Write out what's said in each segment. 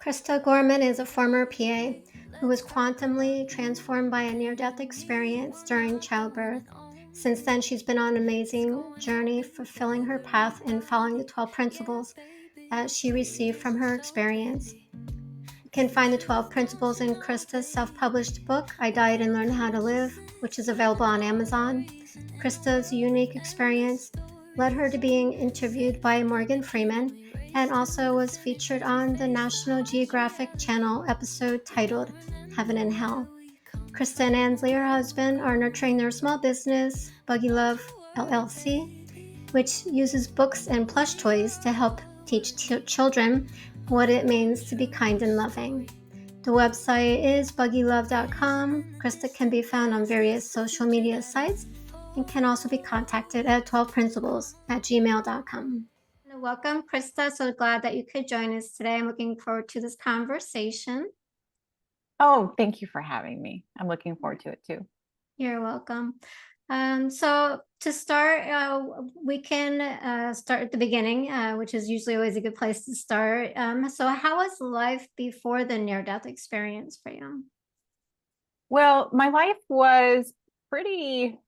Krista Gorman is a former PA who was quantumly transformed by a near-death experience during childbirth. Since then, she's been on an amazing journey, fulfilling her path and following the 12 principles that she received from her experience. You can find the 12 principles in Krista's self-published book, I Died and Learned How to Live, which is available on Amazon. Krista's unique experience led her to being interviewed by Morgan Freeman and also was featured on the National Geographic Channel episode titled Heaven and Hell. Krista and Ansley, her husband, are nurturing their small business, Buggy Love LLC, which uses books and plush toys to help teach children what it means to be kind and loving. The website is buggylove.com. Krista can be found on various social media sites and can also be contacted at 12principles@gmail.com. Welcome, Krista. So glad that you could join us today. I'm looking forward to this conversation. Oh, thank you for having me. I'm looking forward to it too. You're welcome. So to start, we can start at the beginning, which is usually always a good place to start. So how was life before the near-death experience for you? Well, my life was pretty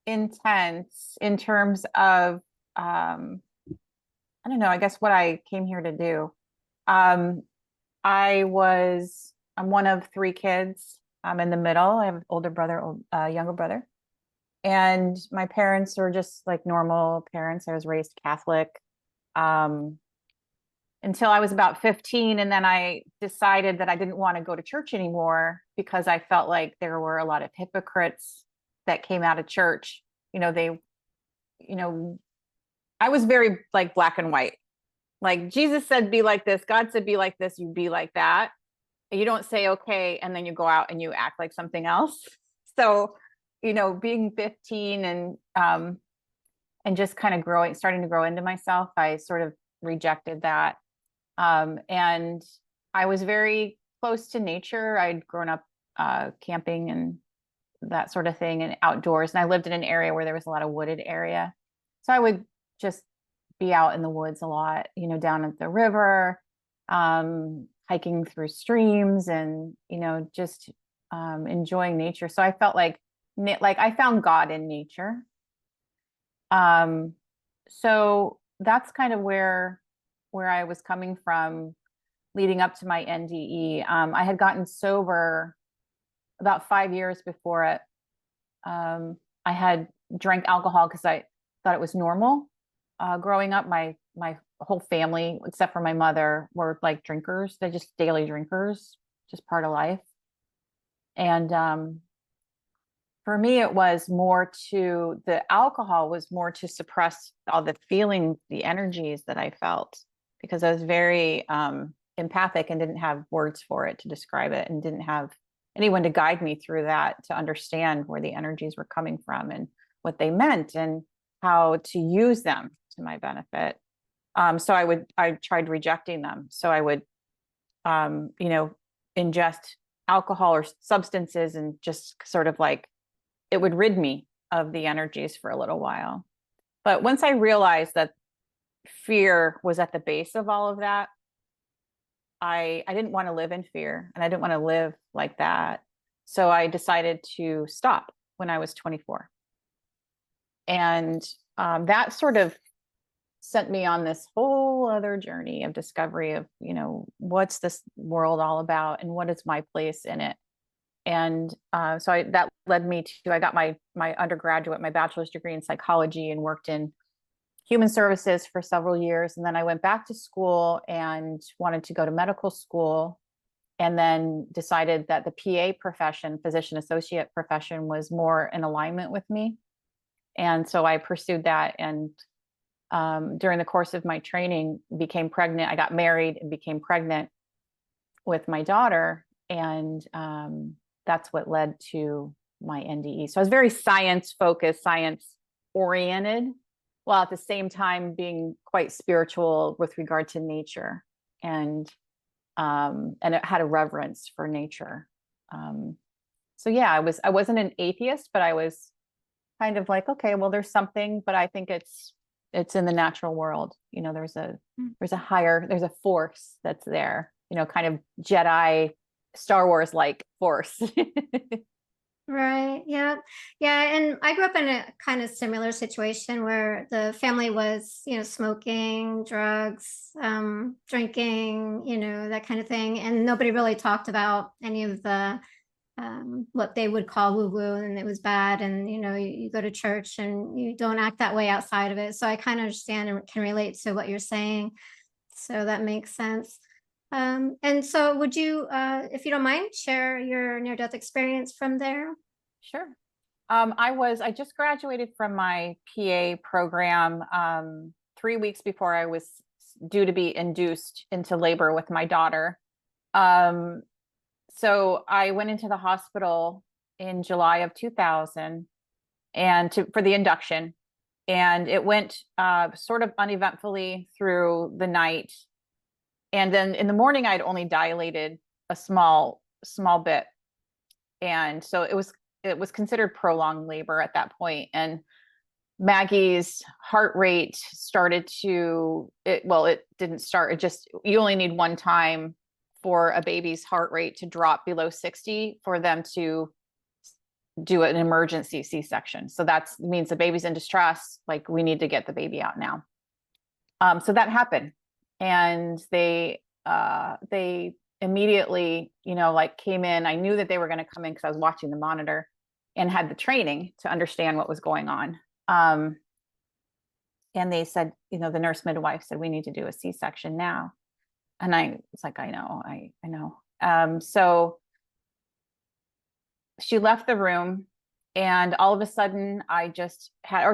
intense in terms of, I don't know, I guess what I came here to do. Um, I'm one of three kids. I'm in the middle. I have an older brother, younger brother. And my parents were just like normal parents. I was raised Catholic um, until I was about 15. And then I decided that I didn't want to go to church anymore because I felt like there were a lot of hypocrites that came out of church. You know, I was very like black and white. Like Jesus said, be like this. God said, be like this. You be like that. You don't say, okay. And then you go out and you act like something else. So, being 15 and just kind of starting to grow into myself, I sort of rejected that. And I was very close to nature. I'd grown up camping and that sort of thing and outdoors. And I lived in an area where there was a lot of wooded area. So I would just be out in the woods a lot, down at the river, hiking through streams and, just enjoying nature. So I felt like I found God in nature. So that's kind of where I was coming from leading up to my NDE. I had gotten sober about 5 years before it. I had drank alcohol because I thought it was normal. Growing up, my whole family, except for my mother, were like drinkers. They're just daily drinkers, just part of life. And for me, the alcohol was more to suppress all the feelings, the energies that I felt, because I was very empathic and didn't have words for it to describe it, and didn't have anyone to guide me through that, to understand where the energies were coming from and what they meant and how to use them to my benefit. So I tried rejecting them. So I would, ingest alcohol or substances and just sort of like, it would rid me of the energies for a little while. But once I realized that fear was at the base of all of that, I didn't want to live in fear, and I didn't want to live like that. So I decided to stop when I was 24. And that sort of sent me on this whole other journey of discovery of, what's this world all about and what is my place in it. And that led me to, I got my undergraduate, my bachelor's degree in psychology, and worked in human services for several years. And then I went back to school and wanted to go to medical school, and then decided that the PA profession, physician associate profession, was more in alignment with me. And so I pursued that. And during the course of my training, became pregnant. I got married and became pregnant with my daughter. And that's what led to my NDE. So I was very science focused, science oriented, while at the same time being quite spiritual with regard to nature, and it had a reverence for nature. So yeah, I wasn't an atheist, but I was kind of like, okay, well, there's something, but I think it's in the natural world. There's a force that's there. kind of Jedi Star Wars like force. Right. Yeah. Yeah. And I grew up in a kind of similar situation where the family was, smoking, drugs, drinking, that kind of thing. And nobody really talked about any of the what they would call woo-woo, and it was bad. And, you go to church and you don't act that way outside of it. So I kind of understand and can relate to what you're saying. So that makes sense. And so would you, if you don't mind, share your near-death experience from there? Sure. I just graduated from my PA program 3 weeks before I was due to be induced into labor with my daughter. So I went into the hospital in July of 2000 for the induction, and it went sort of uneventfully through the night. And then in the morning, I'd only dilated a small bit. And so it was considered prolonged labor at that point. And Maggie's heart rate it didn't start. You only need one time for a baby's heart rate to drop below 60 for them to do an emergency C-section. So that means the baby's in distress. Like, we need to get the baby out now. So that happened. And they immediately, came in. I knew that they were going to come in because I was watching the monitor and had the training to understand what was going on. And they said, the nurse midwife said, we need to do a C-section now. And I was like, I know. So she left the room, and all of a sudden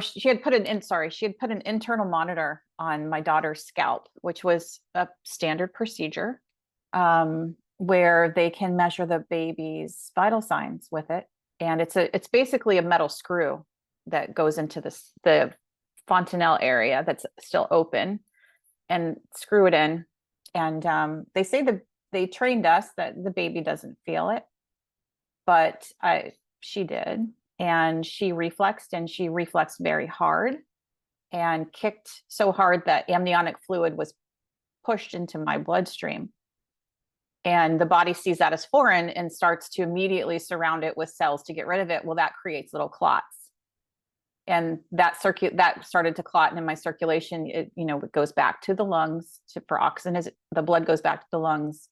she had put an internal monitor on my daughter's scalp, which was a standard procedure, where they can measure the baby's vital signs with it. And it's basically a metal screw that goes into the fontanelle area that's still open, and screw it in. And they say that they trained us that the baby doesn't feel it, but she did. And she reflexed very hard and kicked so hard that amniotic fluid was pushed into my bloodstream. And the body sees that as foreign and starts to immediately surround it with cells to get rid of it. Well, that creates little clots. And that started to clot in my circulation. It goes back to the lungs for oxygen. The blood goes back to the lungs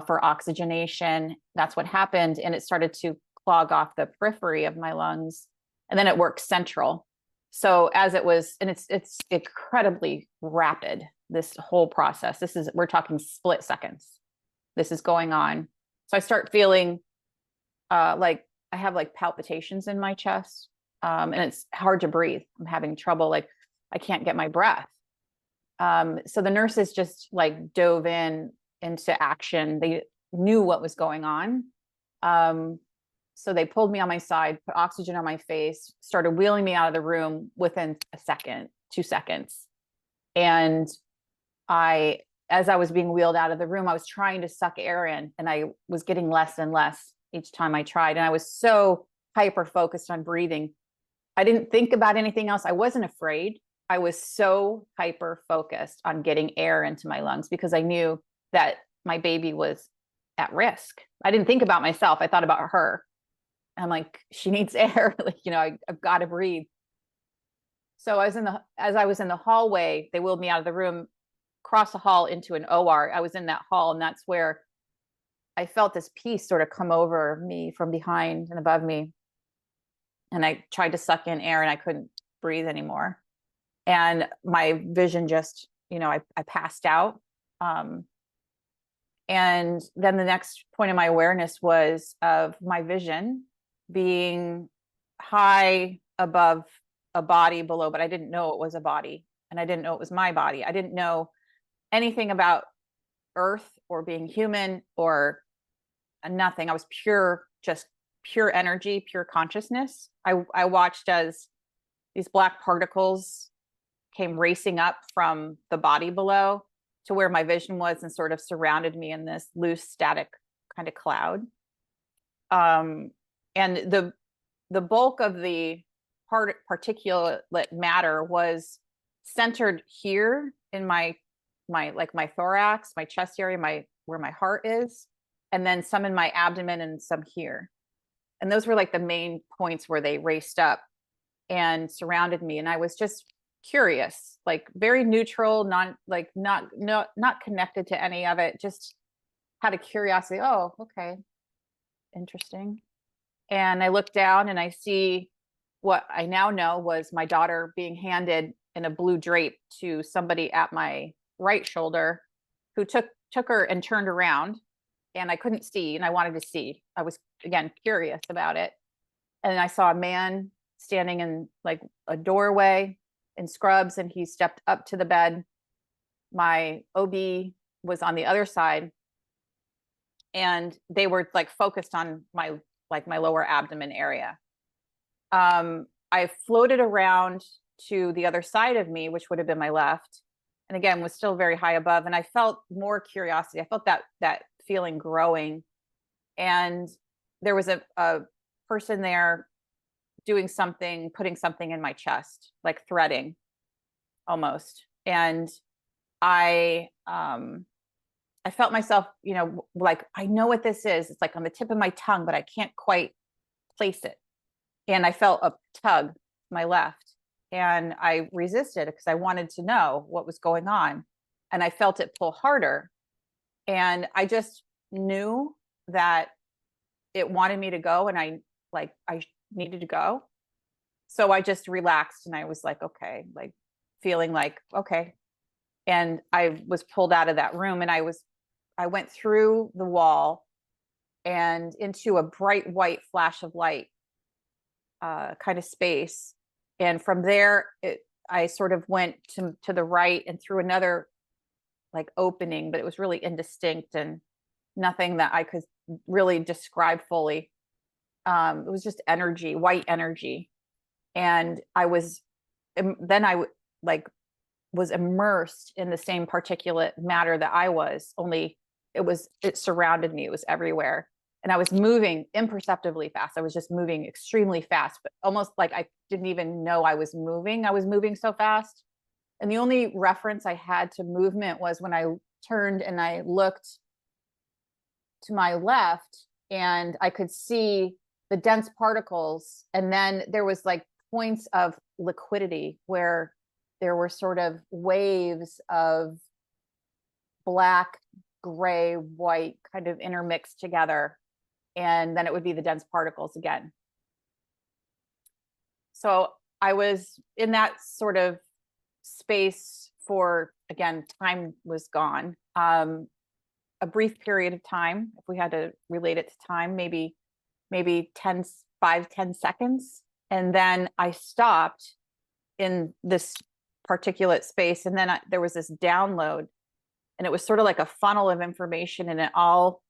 for oxygenation. That's what happened. And it started to clog off the periphery of my lungs. And then it works central. So as it was, and it's incredibly rapid, this whole process. We're talking split seconds. This is going on. So I start feeling like I have like palpitations in my chest. And it's hard to breathe. I'm having trouble. Like, I can't get my breath. So the nurses just like dove into action. They knew what was going on. So they pulled me on my side, put oxygen on my face, started wheeling me out of the room within 2 seconds. And as I was being wheeled out of the room, I was trying to suck air in, and I was getting less and less each time I tried. And I was so hyper focused on breathing. I didn't think about anything else. I wasn't afraid. I was so hyper focused on getting air into my lungs because I knew that my baby was at risk. I didn't think about myself. I thought about her. I'm like, she needs air. I've got to breathe. So as I was in the hallway, they wheeled me out of the room, across the hall into an OR. I was in that hall, and that's where I felt this peace sort of come over me from behind and above me. And I tried to suck in air, and I couldn't breathe anymore. And my vision just, I passed out. And then the next point of my awareness was of my vision being high above a body below, but I didn't know it was a body, and I didn't know it was my body. I didn't know anything about Earth or being human or nothing. I was just pure energy, pure consciousness. I watched as these black particles came racing up from the body below to where my vision was and sort of surrounded me in this loose, static kind of cloud. And the bulk of the particulate matter was centered here in my my thorax, my chest area, where my heart is, and then some in my abdomen and some here. And those were like the main points where they raced up and surrounded me. And I was just curious, like very neutral, not connected to any of it, just had a curiosity. Oh, okay, interesting. And I look down and I see what I now know was my daughter being handed in a blue drape to somebody at my right shoulder, who took her and turned around, and I couldn't see, and I wanted to see. I was, again, curious about it. And I saw a man standing in like a doorway in scrubs, and he stepped up to the bed. My OB was on the other side, and they were like focused on my lower abdomen area. I floated around to the other side of me, which would have been my left, and again was still very high above. And I felt more curiosity. I felt that feeling growing, and there was a person there doing something, putting something in my chest, like threading almost. And I felt myself, like, I know what this is. It's like on the tip of my tongue, but I can't quite place it. And I felt a tug to my left, and I resisted because I wanted to know what was going on. And I felt it pull harder. And I just knew that it wanted me to go, and I needed to go. So I just relaxed, and I was like, okay, like feeling like, okay. And I was pulled out of that room, and I went through the wall and into a bright white flash of light kind of space. And from there, I sort of went to the right and through another like opening, but it was really indistinct and nothing that I could really describe fully. It was just energy, white energy. And I was immersed in the same particulate matter that I was, only it surrounded me. It was everywhere. And I was moving imperceptibly fast. I was just moving extremely fast, but almost like I didn't even know I was moving. I was moving so fast. And the only reference I had to movement was when I turned and I looked to my left, and I could see the dense particles. And then there was like points of liquidity where there were sort of waves of black, gray, white kind of intermixed together. And then it would be the dense particles again. So I was in that sort of space for, again, time was gone. A brief period of time, if we had to relate it to time, maybe 10 seconds. And then I stopped in this particulate space. And then there was this download, and it was sort of like a funnel of information, and it all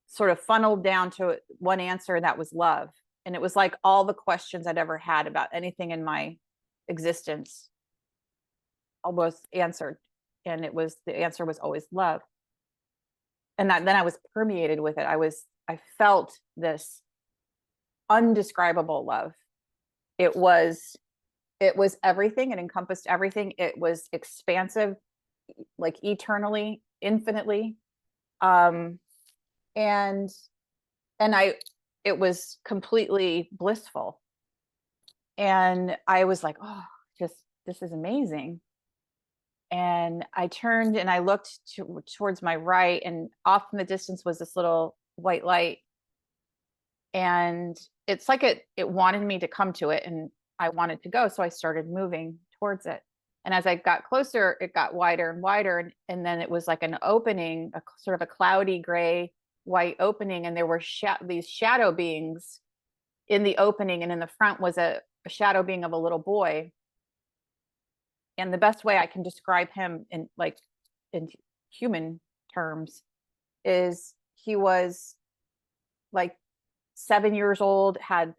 sort of funneled down to one answer, and that was love. And it was like all the questions I'd ever had about anything in my existence almost answered. And the answer was always love. And then I was permeated with it. I felt this undescribable love. It was everything. It encompassed everything. It was expansive, like eternally, infinitely. It was completely blissful. And I was like, oh, this is amazing. And I turned and I looked towards my right, and off in the distance was this little white light. And it's like it wanted me to come to it, and I wanted to go. So I started moving towards it. And as I got closer, it got wider and wider. And then it was like an opening, a sort of a cloudy gray white opening. And there were these shadow beings in the opening. And in the front was a shadow being of a little boy. And the best way I can describe him in human terms is he was like 7 years old, had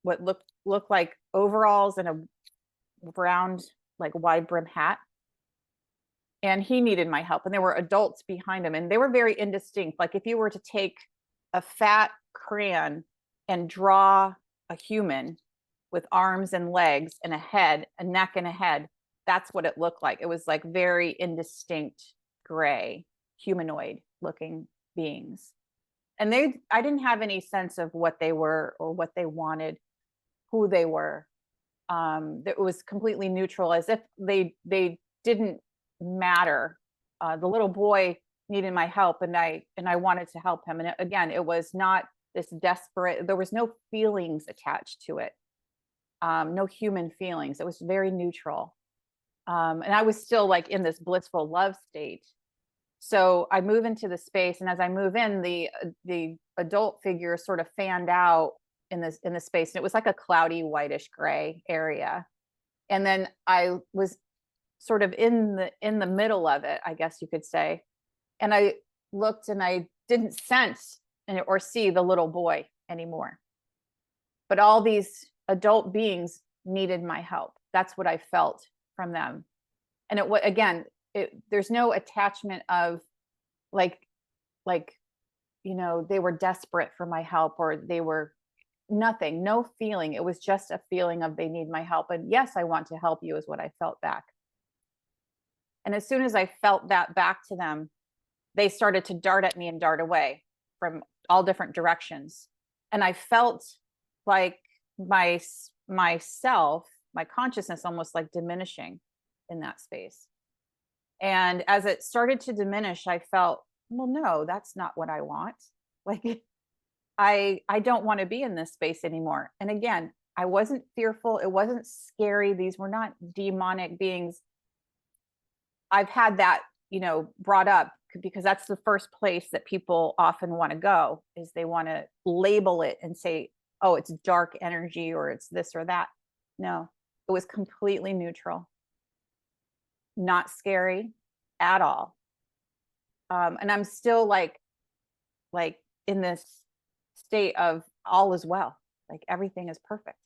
what looked like overalls and a round, like wide brim hat. And he needed my help. And there were adults behind him, and they were very indistinct. Like if you were to take a fat crayon and draw a human with arms and legs and a head, a neck and a head, that's what it looked like. It was like very indistinct gray, humanoid looking beings. And I didn't have any sense of what they were or what they wanted, who they were. It was completely neutral, as if they didn't matter. The little boy needed my help, and I wanted to help him. And again, it was not this desperate. There was no feelings attached to it, no human feelings. It was very neutral, and I was still like in this blissful love state. So I move into the space, and as I move in, the adult figure sort of fanned out in the space, and it was like a cloudy whitish gray area. And then I was sort of in the middle of it, I guess you could say. And I looked, and I didn't sense or see the little boy anymore. But all these adult beings needed my help. That's what I felt from them. And again, there's no attachment of like, they were desperate for my help, or they were nothing, no feeling. It was just a feeling of they need my help. And yes, I want to help you is what I felt back. And as soon as I felt that back to them, they started to dart at me and dart away from all different directions. And I felt like myself, my consciousness almost like diminishing in that space. And as it started to diminish, I felt, well, no, that's not what I want. Like, I don't want to be in this space anymore. And again, I wasn't fearful. It wasn't scary. These were not demonic beings. I've had that, brought up, because that's the first place that people often want to go, is they want to label it and say, oh, it's dark energy, or it's this or that. No, it was completely neutral. Not scary at all. And I'm still like in this state of all is well, like everything is perfect.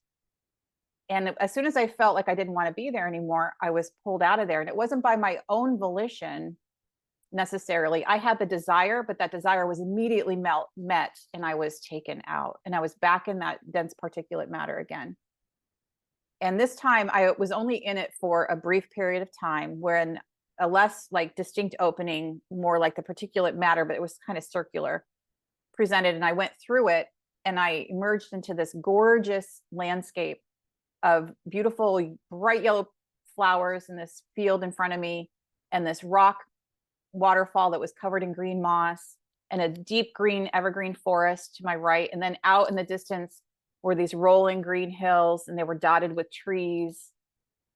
And as soon as I felt like I didn't want to be there anymore, I was pulled out of there. And it wasn't by my own volition necessarily. I had the desire, but that desire was immediately met, and I was taken out, and I was back in that dense particulate matter again. And this time I was only in it for a brief period of time, when a less like distinct opening, more like the particulate matter, but it was kind of circular, presented. And I went through it, and I emerged into this gorgeous landscape of beautiful bright yellow flowers in this field in front of me, and this rock waterfall that was covered in green moss, and a deep green evergreen forest to my right. And then out in the distance were these rolling green hills, and they were dotted with trees,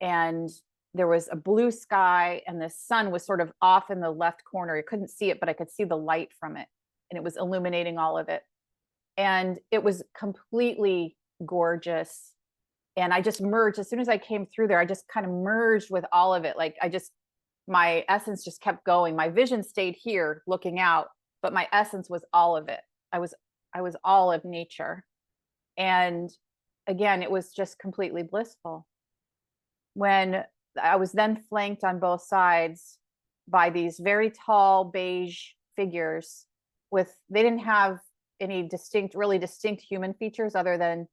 and there was a blue sky, and the sun was sort of off in the left corner. You couldn't see it, but I could see the light from it, and it was illuminating all of it. And it was completely gorgeous. And I just merged. As soon as I came through there, I just kind of merged with all of it. Like my essence just kept going. My vision stayed here looking out, but my essence was all of it. I was all of nature. And again, it was just completely blissful. When I was then flanked on both sides by these very tall beige figures they didn't have any really distinct human features, other than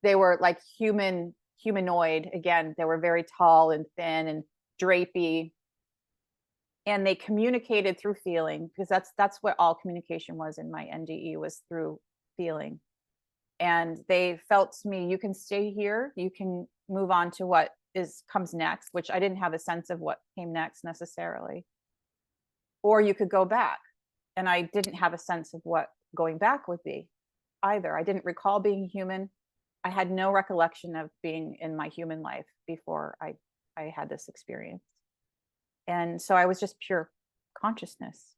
they were like humanoid. Again, they were very tall and thin and drapey. And they communicated through feeling, because that's what all communication was in my NDE, was through feeling. And they felt to me, you can stay here, you can move on to what comes next, which I didn't have a sense of what came next necessarily. Or you could go back. And I didn't have a sense of what going back would be either. I didn't recall being human. I had no recollection of being in my human life before I had this experience. And so I was just pure consciousness.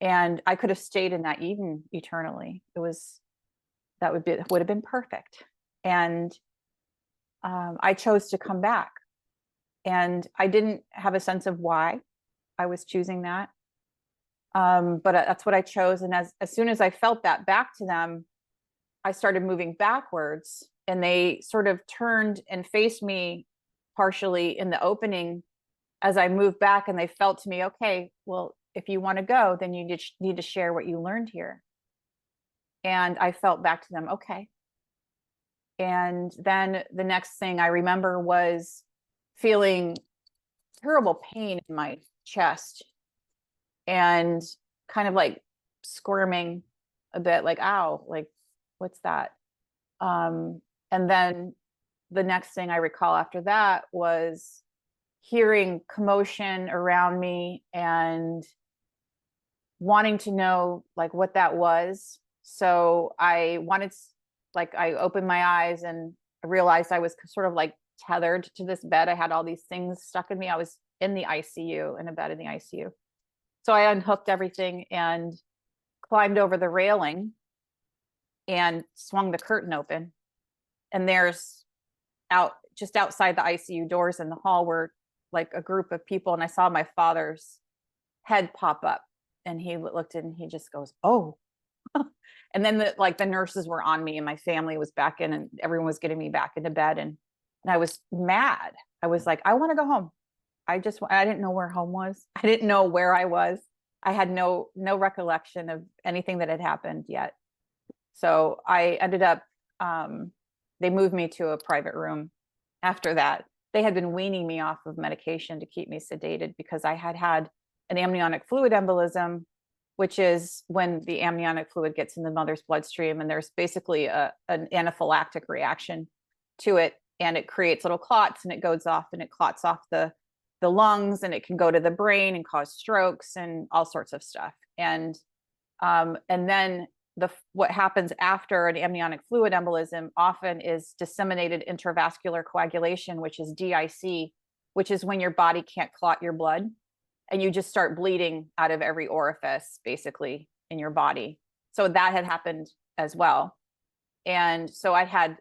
And I could have stayed in that even eternally. That would have been perfect. And I chose to come back. And I didn't have a sense of why I was choosing that. But that's what I chose. And as soon as I felt that back to them, I started moving backwards, and they sort of turned and faced me partially in the opening as I moved back, and they felt to me, okay, well, if you want to go, then you need to share what you learned here. And I felt back to them, okay. And then the next thing I remember was feeling terrible pain in my chest and kind of like squirming a bit, like, ow, like, what's that? And then the next thing I recall after that was hearing commotion around me and wanting to know like what that was. So I wanted, like, I opened my eyes and I realized I was sort of like tethered to this bed. I had all these things stuck in me. I was in the ICU, in a bed in the ICU. So I unhooked everything and climbed over the railing and swung the curtain open. And there's just outside the ICU doors in the hall were like a group of people. And I saw my father's head pop up and he looked in and he just goes, oh. And then the nurses were on me and my family was back in and everyone was getting me back into bed. And I was mad. I was like, I want to go home. I didn't know where home was. I didn't know where I was. I had no recollection of anything that had happened yet. So I ended up, they moved me to a private room after that. They had been weaning me off of medication to keep me sedated because I had had an amniotic fluid embolism, which is when the amniotic fluid gets in the mother's bloodstream and there's basically an anaphylactic reaction to it. And it creates little clots and it goes off and it clots off the lungs and it can go to the brain and cause strokes and all sorts of stuff. And then what happens after an amniotic fluid embolism often is disseminated intravascular coagulation, which is DIC, which is when your body can't clot your blood and you just start bleeding out of every orifice basically in your body. So that had happened as well. And so I had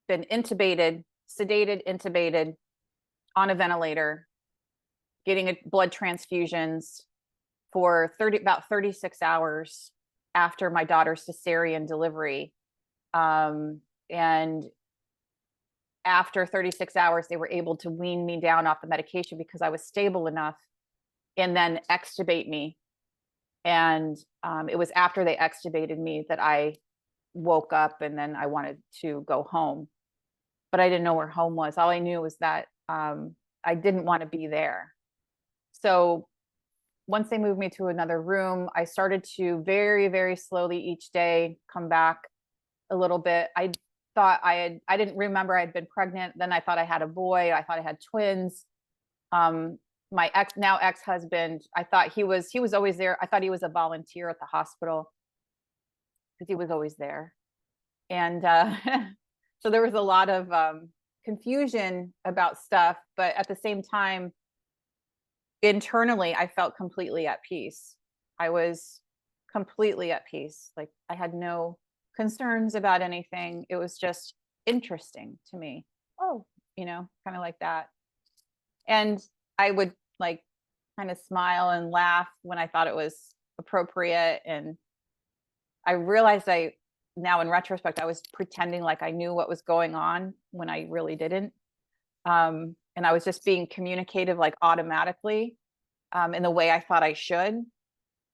been intubated, sedated, intubated, on a ventilator, getting blood transfusions for about 36 hours after my daughter's cesarean delivery. And after 36 hours, they were able to wean me down off the medication because I was stable enough and then extubate me. And it was after they extubated me that I woke up and then I wanted to go home. But I didn't know where home was. All I knew was that I didn't want to be there. So once they moved me to another room, I started to very, very slowly each day come back a little bit. I didn't remember I'd been pregnant. Then I thought I had a boy. I thought I had twins. My ex-husband, I thought he was always there. I thought he was a volunteer at the hospital because he was always there. And so there was a lot of confusion about stuff, but at the same time, internally, I felt completely at peace. I was completely at peace. Like I had no concerns about anything. It was just interesting to me. Oh, kind of like that. And I would like kind of smile and laugh when I thought it was appropriate. And I realized now in retrospect, I was pretending like I knew what was going on when I really didn't. And I was just being communicative like automatically in the way I thought I should.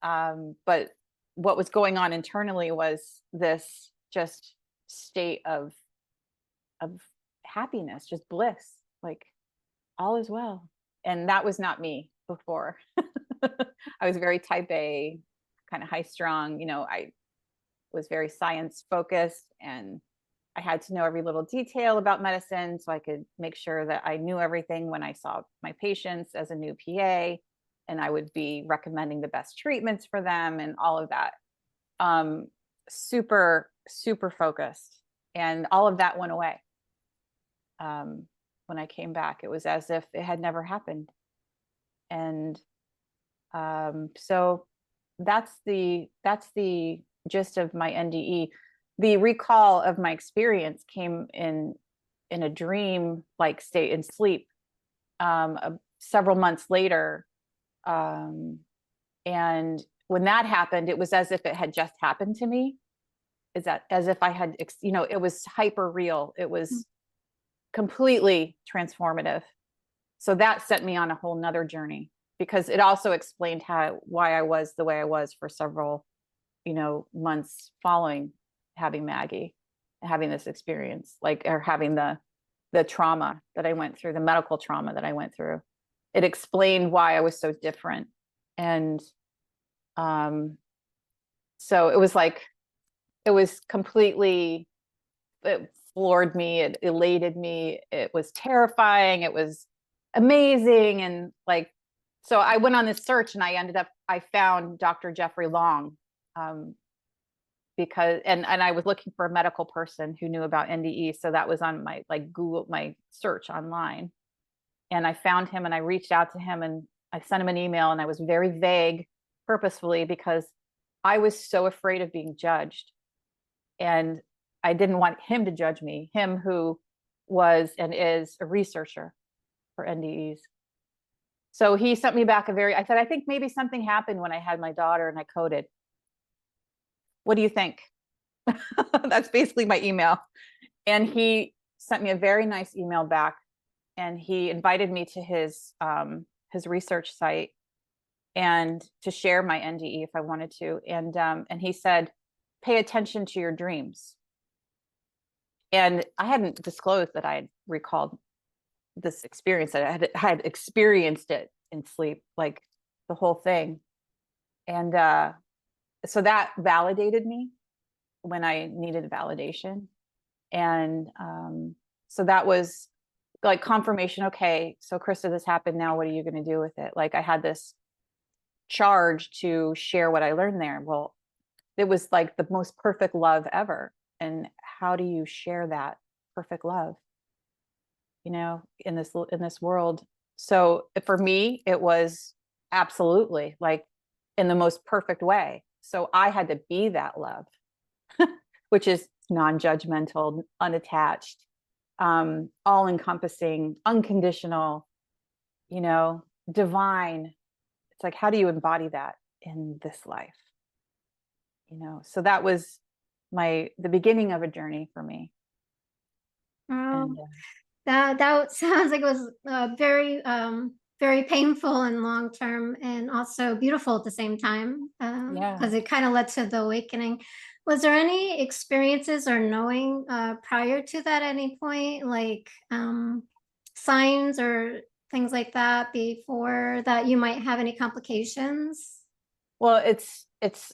But what was going on internally was this just state of happiness, just bliss, like all is well. And that was not me before. I was very type A, kind of high strung, I was very science focused and I had to know every little detail about medicine so I could make sure that I knew everything when I saw my patients as a new PA, and I would be recommending the best treatments for them and all of that. Super, super focused. And all of that went away. When I came back, it was as if it had never happened. And so that's the gist of my NDE. The recall of my experience came in a dream like state in sleep several months later. And when that happened, it was as if it had just happened to me. Is that as if I had, it was hyper real. It was completely transformative. So that set me on a whole nother journey because it also explained why I was the way I was for several, months following having Maggie, having this experience, or having the trauma that I went through, the medical trauma that I went through. it explained why I was so different. And so it was like, it was completely, it floored me, it elated me, it was terrifying, it was amazing. And like, so I went on this search and I found Dr. Jeffrey Long, because, and I was looking for a medical person who knew about NDE. So that was on my like Google, my search online. And I found him and I reached out to him and I sent him an email, and I was very vague purposefully because I was so afraid of being judged. And I didn't want him to judge me, him who was and is a researcher for NDEs. So he sent me back I said, I think maybe something happened when I had my daughter and I coded. What do you think? That's basically my email. And he sent me a very nice email back, and he invited me to his research site and to share my NDE if I wanted to. And he said, pay attention to your dreams. And I hadn't disclosed that I had recalled this experience, that I had experienced it in sleep, like the whole thing. And so that validated me when I needed validation. And so that was like confirmation. Okay, so Krista, this happened. Now what are you going to do with it? Like I had this charge to share what I learned there. Well, it was like the most perfect love ever. And how do you share that perfect love, you know, in this world? So for me, it was absolutely like in the most perfect way. So I had to be that love, which is non-judgmental, unattached, all-encompassing, unconditional, you know, divine. It's like, how do you embody that in this life? You know, so that was the beginning of a journey for me. Oh, that sounds like it was very very painful and long term, and also beautiful at the same time, because it kind of led to the awakening. Was there any experiences or knowing prior to that at any point, like signs or things like that before that you might have any complications? Well, it's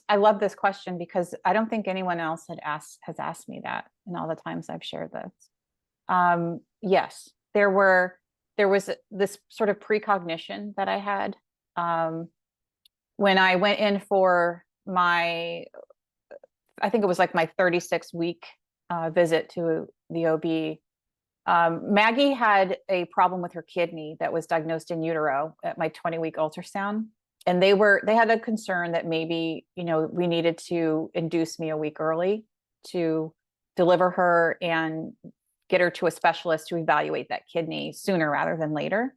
I love this question because I don't think anyone else has asked me that in all the times I've shared this. Yes, there was this sort of precognition that I had when I went in for I think it was like my 36-week visit to the OB. Maggie had a problem with her kidney that was diagnosed in utero at my 20-week ultrasound. And they had a concern that maybe, you know, we needed to induce me a week early to deliver her and get her to a specialist to evaluate that kidney sooner rather than later.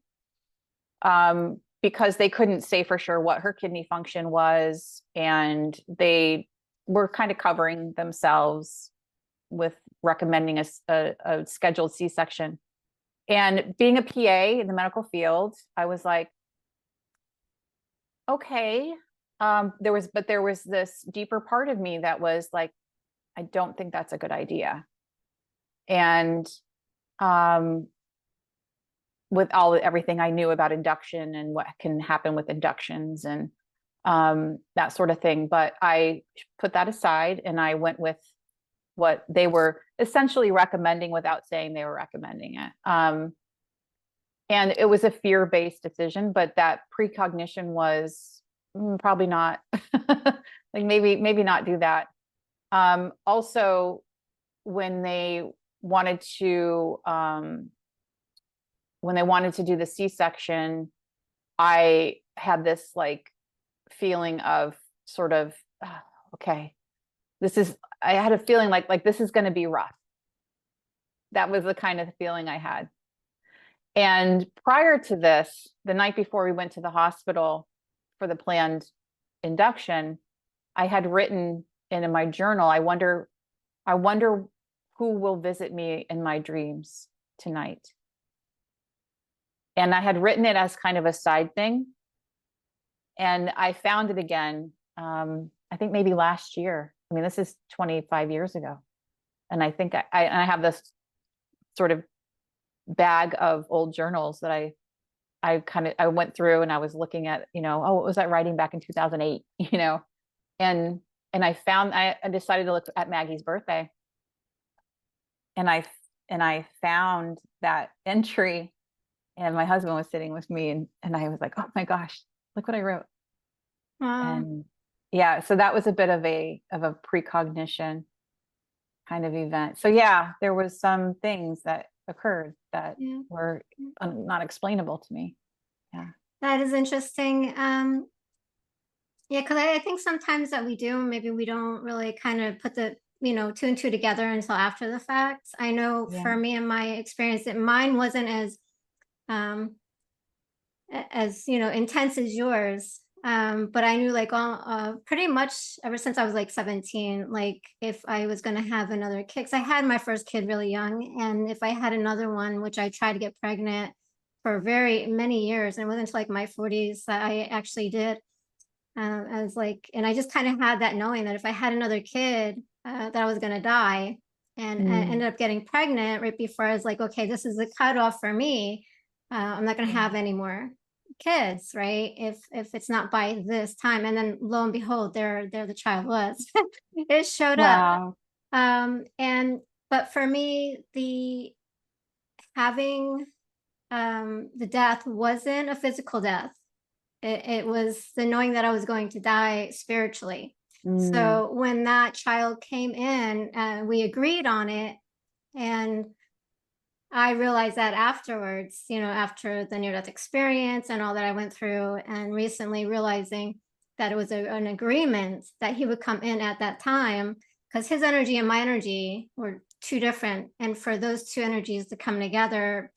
Because they couldn't say for sure what her kidney function was. And they were kind of covering themselves with recommending a scheduled C-section. And being a PA in the medical field, I was like, okay. There was this deeper part of me that was like, I don't think that's a good idea. And with everything I knew about induction and what can happen with inductions and that sort of thing. But I put that aside and I went with what they were essentially recommending without saying they were recommending it. And it was a fear-based decision, but that precognition was probably not like maybe not do that. Also, when they wanted to do the C-section, I had this like feeling of sort of, okay, I had a feeling like this is going to be rough. That was the kind of feeling I had. And prior to this, the night before we went to the hospital for the planned induction, I had written in my journal, I wonder who will visit me in my dreams tonight. And I had written it as kind of a side thing. And I found it again, I think maybe last year. I mean, this is 25 years ago. And I think I have this sort of bag of old journals that I I went through and I was looking at, oh, what was that writing back in 2008, and I decided to look at Maggie's birthday, and I found that entry, and my husband was sitting with me, and I was like, oh my gosh, look what I wrote. And yeah, so that was a bit of a precognition kind of event. So yeah, there was some things that occurred that were not explainable to me. Yeah. That is interesting. Yeah, because I think sometimes that we do, maybe we don't really kind of put the, two and two together until after the fact. I know for me and my experience that mine wasn't um as intense as yours. But I knew like all pretty much ever since I was like 17, like if I was gonna have another kid, 'cause I had my first kid really young, and if I had another one, which I tried to get pregnant for very many years, and it wasn't until like my 40s that I actually did. I was like, and I just kind of had that knowing that if I had another kid, that I was gonna die, and I ended up getting pregnant right before I was like, okay, this is the cutoff for me. I'm not gonna have any more kids, right? If it's not by this time, and then lo and behold, there the child was. It showed up. Wow. And but for me, the having the death wasn't a physical death. It was the knowing that I was going to die spiritually. So when that child came in, we agreed on it, and I realized that afterwards, after the near-death experience and all that I went through, and recently realizing that it was an agreement that he would come in at that time, because his energy and my energy were two different. And for those two energies to come together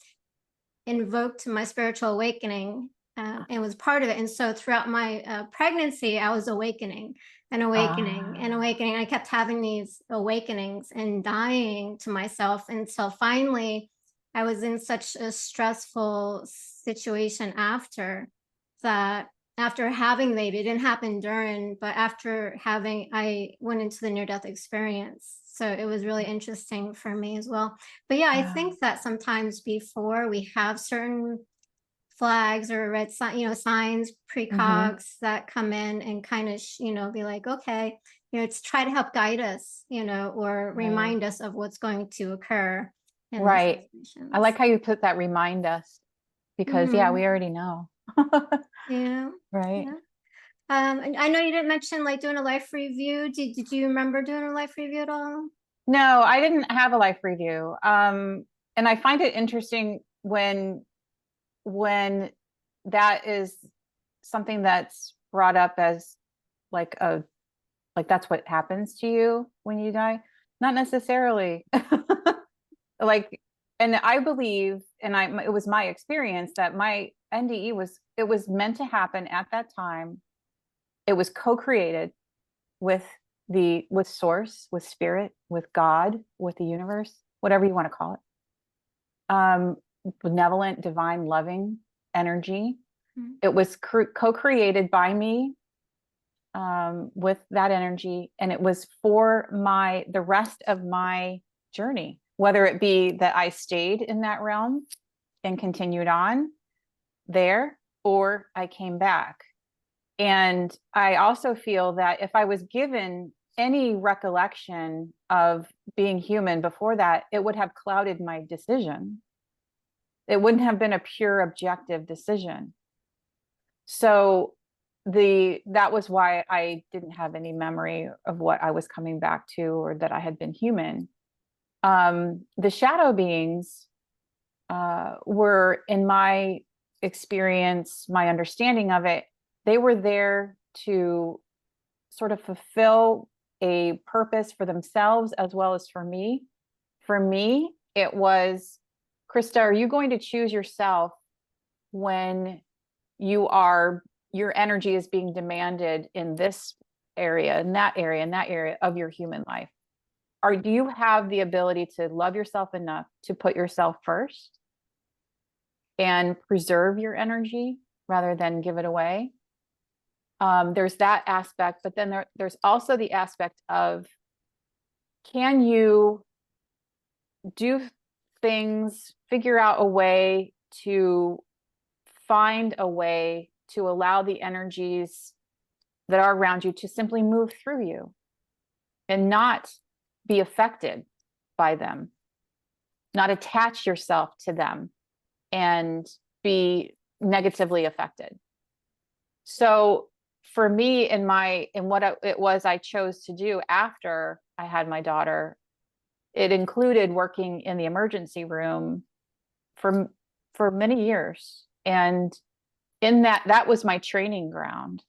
invoked my spiritual awakening, and was part of it. And so throughout my pregnancy, I was awakening and awakening and awakening. I kept having these awakenings and dying to myself until finally I was in such a stressful situation after that. After having the baby, it didn't happen during, but after having, I went into the near-death experience. So it was really interesting for me as well. But yeah, I think that sometimes before we have certain flags or red signs, precogs that come in and kind of, be like, okay, it's try to help guide us, or remind us of what's going to occur in those Right. I like how you put that, remind us, because yeah, we already know. Yeah. Right. Yeah. I know you didn't mention like doing a life review. Did you remember doing a life review at all? No, I didn't have a life review. And I find it interesting when that is something that's brought up as like that's what happens to you when you die. Not necessarily. Like, and I believe, and it was my experience that my NDE was meant to happen at that time. It was co-created with with source, with spirit, with God, with the universe, whatever you want to call it. Benevolent, divine, loving energy. It was co-created by me, with that energy, and it was for the rest of my journey, whether it be that I stayed in that realm and continued on there, or I came back. And I also feel that if I was given any recollection of being human before that, it would have clouded my decision. It wouldn't have been a pure objective decision. So that was why I didn't have any memory of what I was coming back to, or that I had been human. The shadow beings were, in my experience, my understanding of it, they were there to sort of fulfill a purpose for themselves as well as for me. For me, it was, Krista, are you going to choose yourself when your energy is being demanded in this area, in that area, in that area of your human life? Do you have the ability to love yourself enough to put yourself first and preserve your energy rather than give it away? There's that aspect, but then there's also the aspect of, can you do things, figure out a way to find a way to allow the energies that are around you to simply move through you and not be affected by them, not attach yourself to them and be negatively affected. So for me, in what it was I chose to do after I had my daughter, it included working in the emergency room for many years. And in that was my training ground,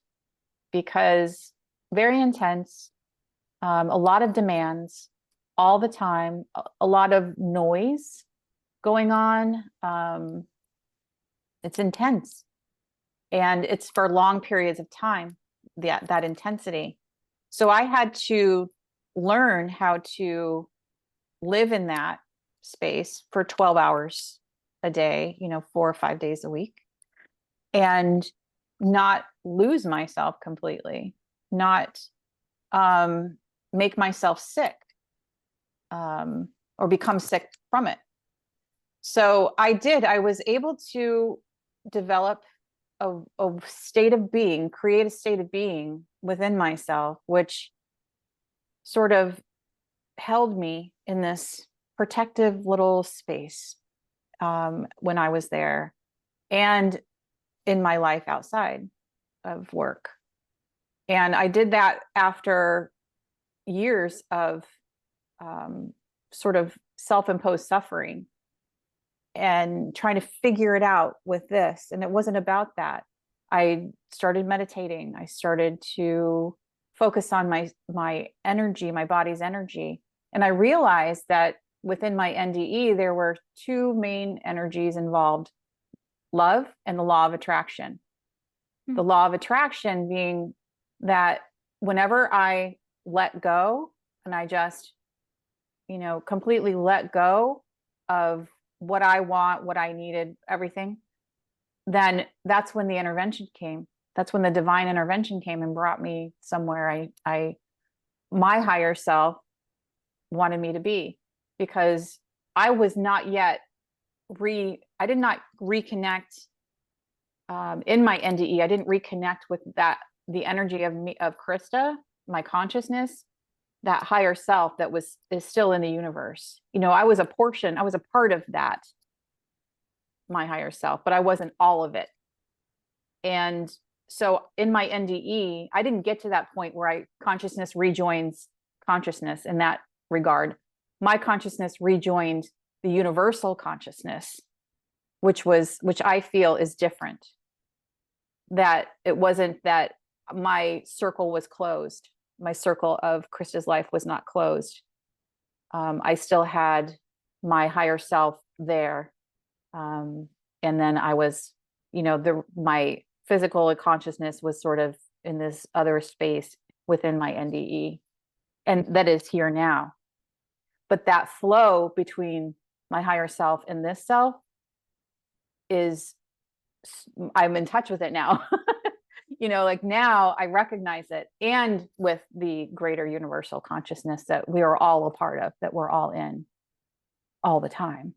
because very intense, a lot of demands all the time, a lot of noise going on. It's intense, and it's for long periods of time, that intensity. So I had to learn how to live in that space for 12 hours a day, 4 or 5 days a week, and not lose myself completely, not make myself sick, or become sick from it. So I was able to develop a state of being, create a state of being within myself, which sort of held me in this protective little space when I was there, and in my life outside of work. And I did that after years of sort of self-imposed suffering and trying to figure it out with this. And it wasn't about that. I started meditating. I started to focus on my energy, my body's energy. And I realized that within my NDE, there were two main energies involved: love and the law of attraction. Mm-hmm. The law of attraction being that whenever I let go and I just, completely let go of what I want, what I needed, everything, then that's when the intervention came. That's when the divine intervention came and brought me somewhere my higher self wanted me to be, because I was not yet I did not reconnect in my NDE. I didn't reconnect with the energy of me, of Krista, my consciousness, that higher self that is still in the universe. I was a part of that, my higher self, but I wasn't all of it. And so in my NDE, I didn't get to that point where consciousness rejoins consciousness in that regard. My consciousness rejoined the universal consciousness, which I feel is different. That it wasn't that my circle was closed. My circle of Krista's life was not closed. I still had my higher self there. And then I was, my physical consciousness was sort of in this other space within my NDE, and that is here now. But that flow between my higher self and this self I'm in touch with it now. Like now I recognize it, and with the greater universal consciousness that we are all a part of, that we're all in all the time.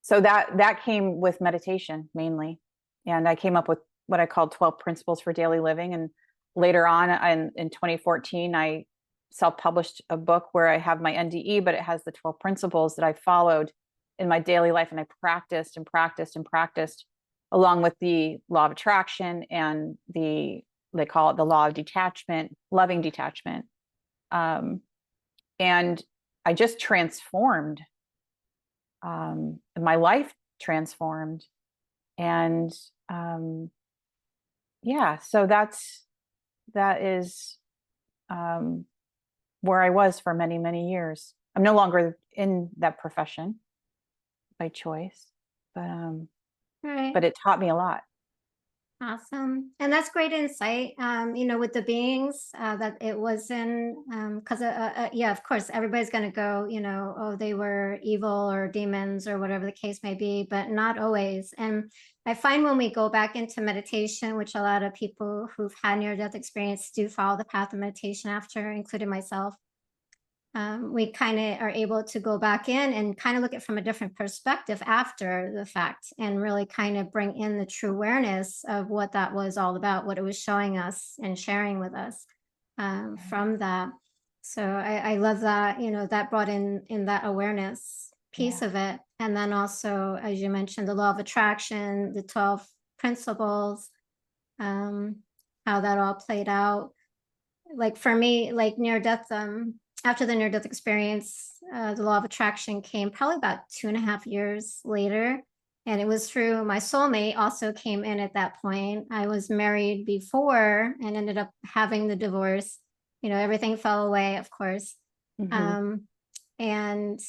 So that came with meditation mainly. And I came up with what I called 12 principles for daily living. And later on in 2014, I self-published a book where I have my NDE, but it has the 12 principles that I followed in my daily life. And I practiced and practiced and practiced, along with the law of attraction and they call it the law of detachment, loving detachment. And I just transformed. My life transformed. And so that is where I was for many, many years. I'm no longer in that profession by choice, Right. But it taught me a lot. Awesome. And that's great insight, with the beings that it wasn't, because, of course, everybody's going to go, oh, they were evil or demons or whatever the case may be, but not always. And I find when we go back into meditation, which a lot of people who've had near-death experience do follow the path of meditation after, including myself, we kind of are able to go back in and kind of look at it from a different perspective after the fact, and really kind of bring in the true awareness of what that was all about, what it was showing us and sharing with us from that. So I love that, that brought in that awareness piece of it. And then also, as you mentioned, the law of attraction, the 12 principles, how that all played out. Like for me, like near death, after the near death experience, the law of attraction came probably about 2.5 years later. And it was through my soulmate also came in at that point. I was married before and ended up having the divorce. Everything fell away, of course. And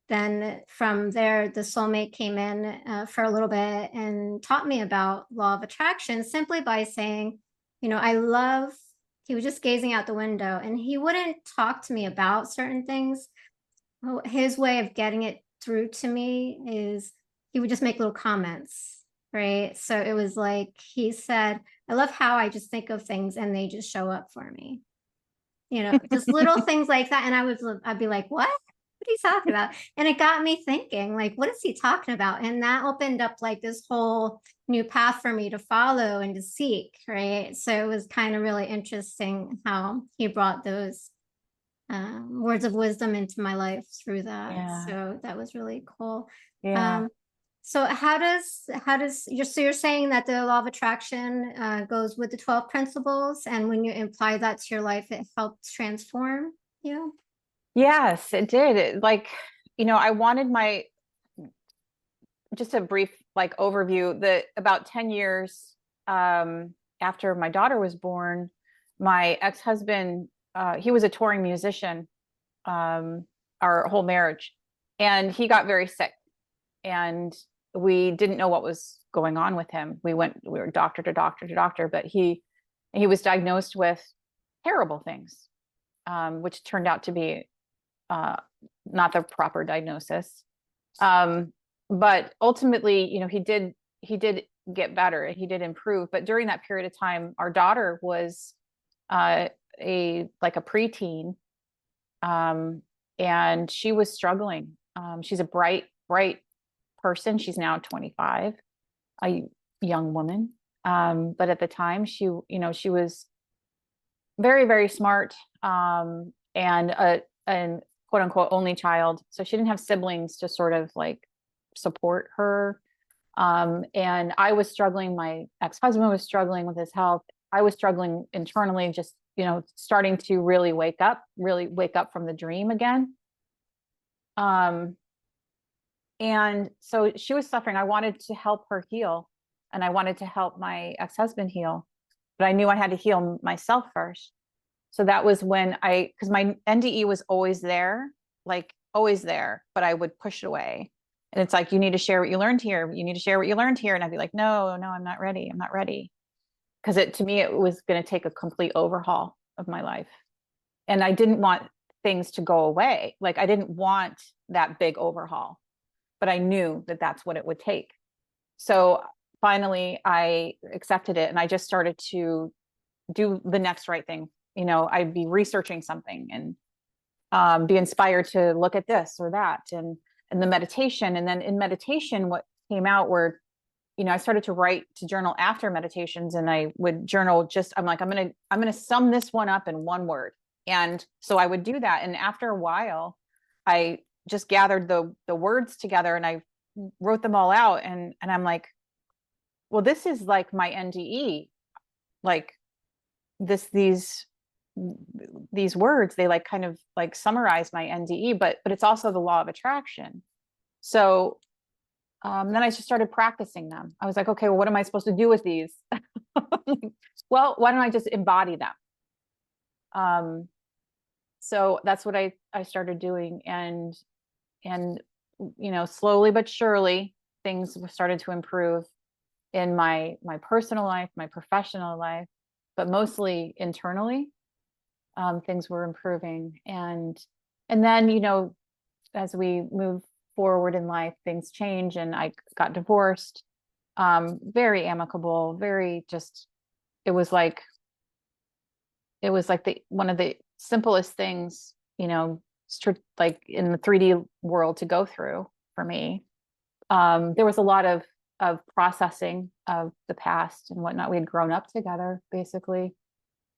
then from there, the soulmate came in for a little bit and taught me about law of attraction simply by saying, he was just gazing out the window and he wouldn't talk to me about certain things. His way of getting it through to me is he would just make little comments, right? So it was like he said, I love how I just think of things and they just show up for me. Just little things like that. And I'd be like, what? What are you talking about? And it got me thinking, like, what is he talking about? And that opened up like this whole new path for me to follow and to seek, right? So it was kind of really interesting how he brought those words of wisdom into my life through that. So that was really cool. So you're saying that the law of attraction goes with the 12 principles, and when you apply that to your life, it helped transform you? Yes, it did. I wanted just a brief overview that about 10 years after my daughter was born, my ex-husband, he was a touring musician, our whole marriage, and he got very sick, and we didn't know what was going on with him. We were doctor to doctor to doctor, but he was diagnosed with terrible things, which turned out to be not the proper diagnosis. But ultimately, he did get better. He did improve. But during that period of time, our daughter was a preteen, and she was struggling. She's a bright person. She's now 25, a young woman. But at the time, she was very, very smart, and an quote unquote only child. So she didn't have siblings to sort of support her. And I was struggling. My ex-husband was struggling with his health. I was struggling internally, just, starting to really wake up from the dream again. And so she was suffering. I wanted to help her heal, and I wanted to help my ex-husband heal, but I knew I had to heal myself first. So that was when because my NDE was always there, but I would push it away. And it's like, you need to share what you learned here. You need to share what you learned here. And I'd be like, no, I'm not ready. I'm not ready. Because to me, it was going to take a complete overhaul of my life. And I didn't want things to go away. I didn't want that big overhaul, but I knew that that's what it would take. So finally I accepted it, and I just started to do the next right thing. I'd be researching something and be inspired to look at this or that, and the meditation. And then in meditation, what came out were, I started to journal after meditations, and I would journal I'm going to sum this one up in one word. And so I would do that. And after a while, I just gathered the words together and I wrote them all out. And I'm like, well, this is like my NDE, these words, they kind of summarize my NDE, but it's also the law of attraction. So then I just started practicing them. I was like, okay, well, what am I supposed to do with these? Well, why don't I just embody them? So that's what I started doing. And slowly but surely things started to improve in my personal life, my professional life, but mostly internally. Things were improving. And then, as we move forward in life, things change, and I got divorced. Very amicable, very just, it was like one of the simplest things like in the 3D world to go through for me. There was a lot of processing of the past and whatnot. We had grown up together basically.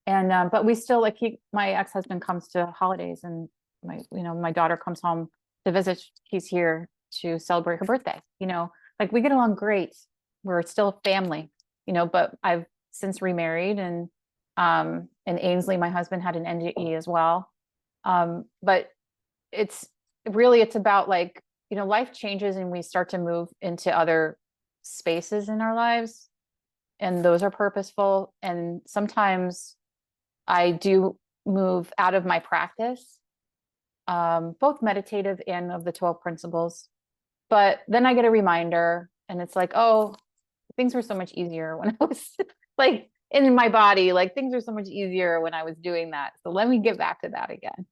And but we still like my ex-husband comes to holidays, and my daughter comes home to visit. He's here to celebrate her birthday. Like we get along great. We're still family, but I've since remarried, and Ainsley, my husband, had an NDE as well. But it's about like, life changes and we start to move into other spaces in our lives, and those are purposeful. And sometimes I do move out of my practice, both meditative and of the 12 principles. But then I get a reminder, and it's like, oh, things were so much easier when I was like in my body, like things are so much easier when I was doing that. So let me get back to that again.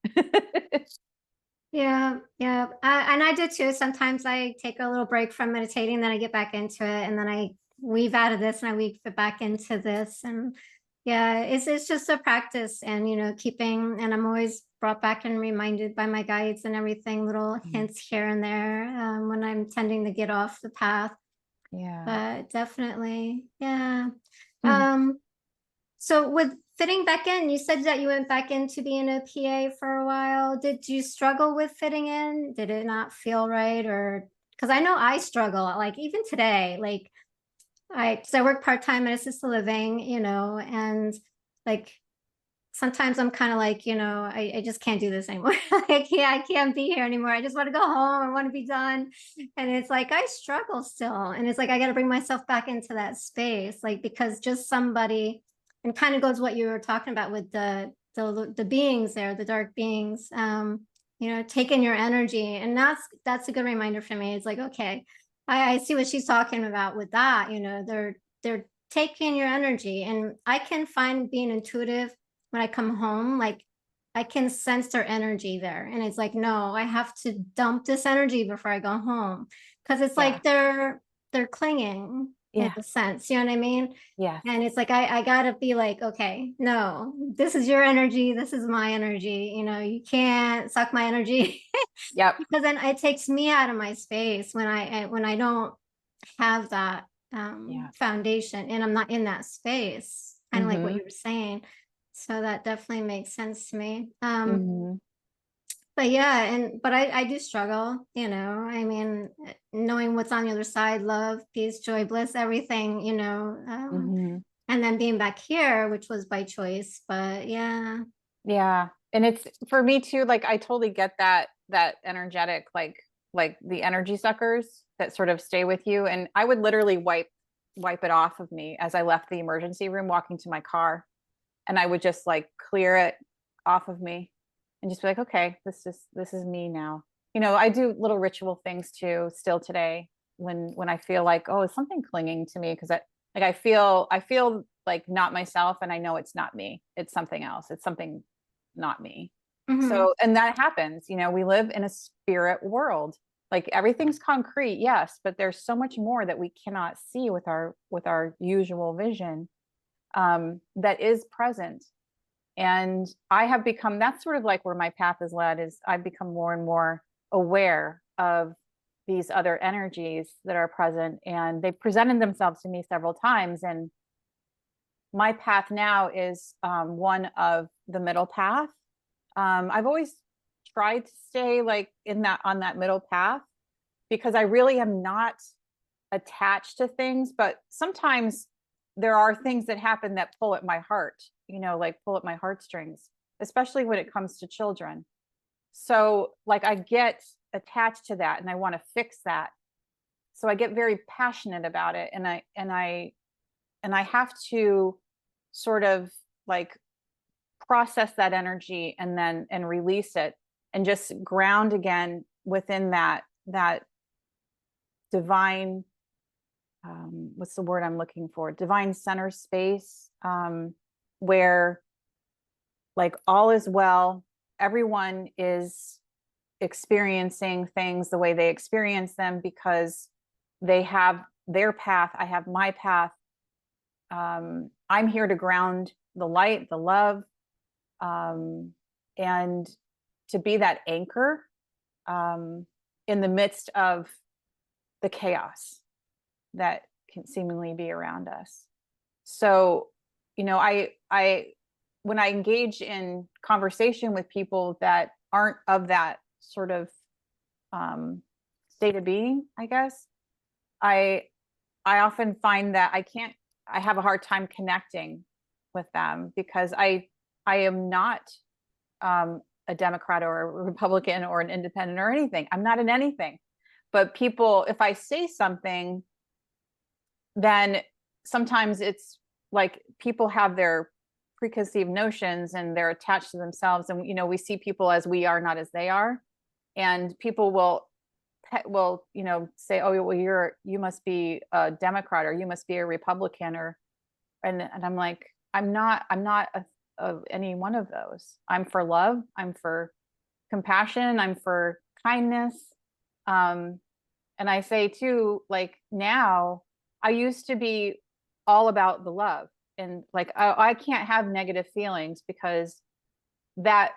Yeah, yeah. And I do too. Sometimes I take a little break from meditating, then I get back into it, and then I weave out of this and I weave it back into this. And yeah, it's just a practice, and keeping, and I'm always brought back and reminded by my guides and everything, little hints here and there, when I'm tending to get off the path. Yeah. But definitely, yeah. Mhm. So with fitting back in, you said that you went back into being a PA for a while. Did you struggle with fitting in? Did it not feel right? Or because I know I struggle, like even today, like because I work part-time at assisted living, and like sometimes I'm kind of like, I just can't do this anymore. I can't be here anymore. I just want to go home. I want to be done. And it's like I struggle still. And it's like I got to bring myself back into that space, like because just somebody, and kind of goes what you were talking about with the beings there, the dark beings, taking your energy. And that's a good reminder for me. It's like, okay, I see what she's talking about with that. They're taking your energy, and I can find being intuitive when I come home, like I can sense their energy there. And it's like, no, I have to dump this energy before I go home. Cause it's like they're clinging in Yeah. a sense. You know what I mean? Yeah. And it's like I gotta be like, okay, no, this is your energy, this is my energy. You can't suck my energy Yep. because then it takes me out of my space when I don't have that Yeah. foundation and I'm not in that space, kind of like what Mm-hmm. you were saying. So that definitely makes sense to me. Mm-hmm. But yeah, but I do struggle, I mean, knowing what's on the other side, love, peace, joy, bliss, everything, Mm-hmm. and then being back here, which was by choice. But yeah. Yeah. And it's for me too, like I totally get that energetic, like the energy suckers that sort of stay with you. And I would literally wipe it off of me as I left the emergency room walking to my car. And I would just like clear it off of me and just be like, okay, this is me now. I do little ritual things too still today when I feel like, oh, is something clinging to me? Because I feel like not myself, and I know it's not me. It's something else. It's something not me. Hmm. So, and that happens, we live in a spirit world. Like everything's concrete, yes, but there's so much more that we cannot see with our usual vision, that is present. And I have become, that's sort of like where my path is led, is I've become more and more aware of these other energies that are present, and they've presented themselves to me several times. And my path now is, one of the middle path. I've always tried to stay like on that middle path, because I really am not attached to things, but sometimes there are things that happen that pull at my heart, like pull at my heartstrings, especially when it comes to children. So like I get attached to that and I want to fix that. So I get very passionate about it, and I have to sort of like process that energy and release it, and just ground again within that divine, what's the word I'm looking for? Divine center space, where like all is well, everyone is experiencing things the way they experience them, because they have their path, I have my path. I'm here to ground the light, the love, and to be that anchor in the midst of the chaos that can seemingly be around us. So, you know, when I engage in conversation with people that aren't of that sort of state of being, I guess, I often find that I have a hard time connecting with them because I am not a Democrat or a Republican or an independent or anything. I'm not in anything. But people, if I say something, then sometimes it's like people have their preconceived notions and they're attached to themselves. And, you know, we see people as we are, not as they are. And people will, you know, say, oh, well, you must be a Democrat or you must be a Republican and I'm like, I'm not any one of those. I'm for love. I'm for compassion. I'm for kindness. And I say too, like now, I used to be all about the love and like, I can't have negative feelings because that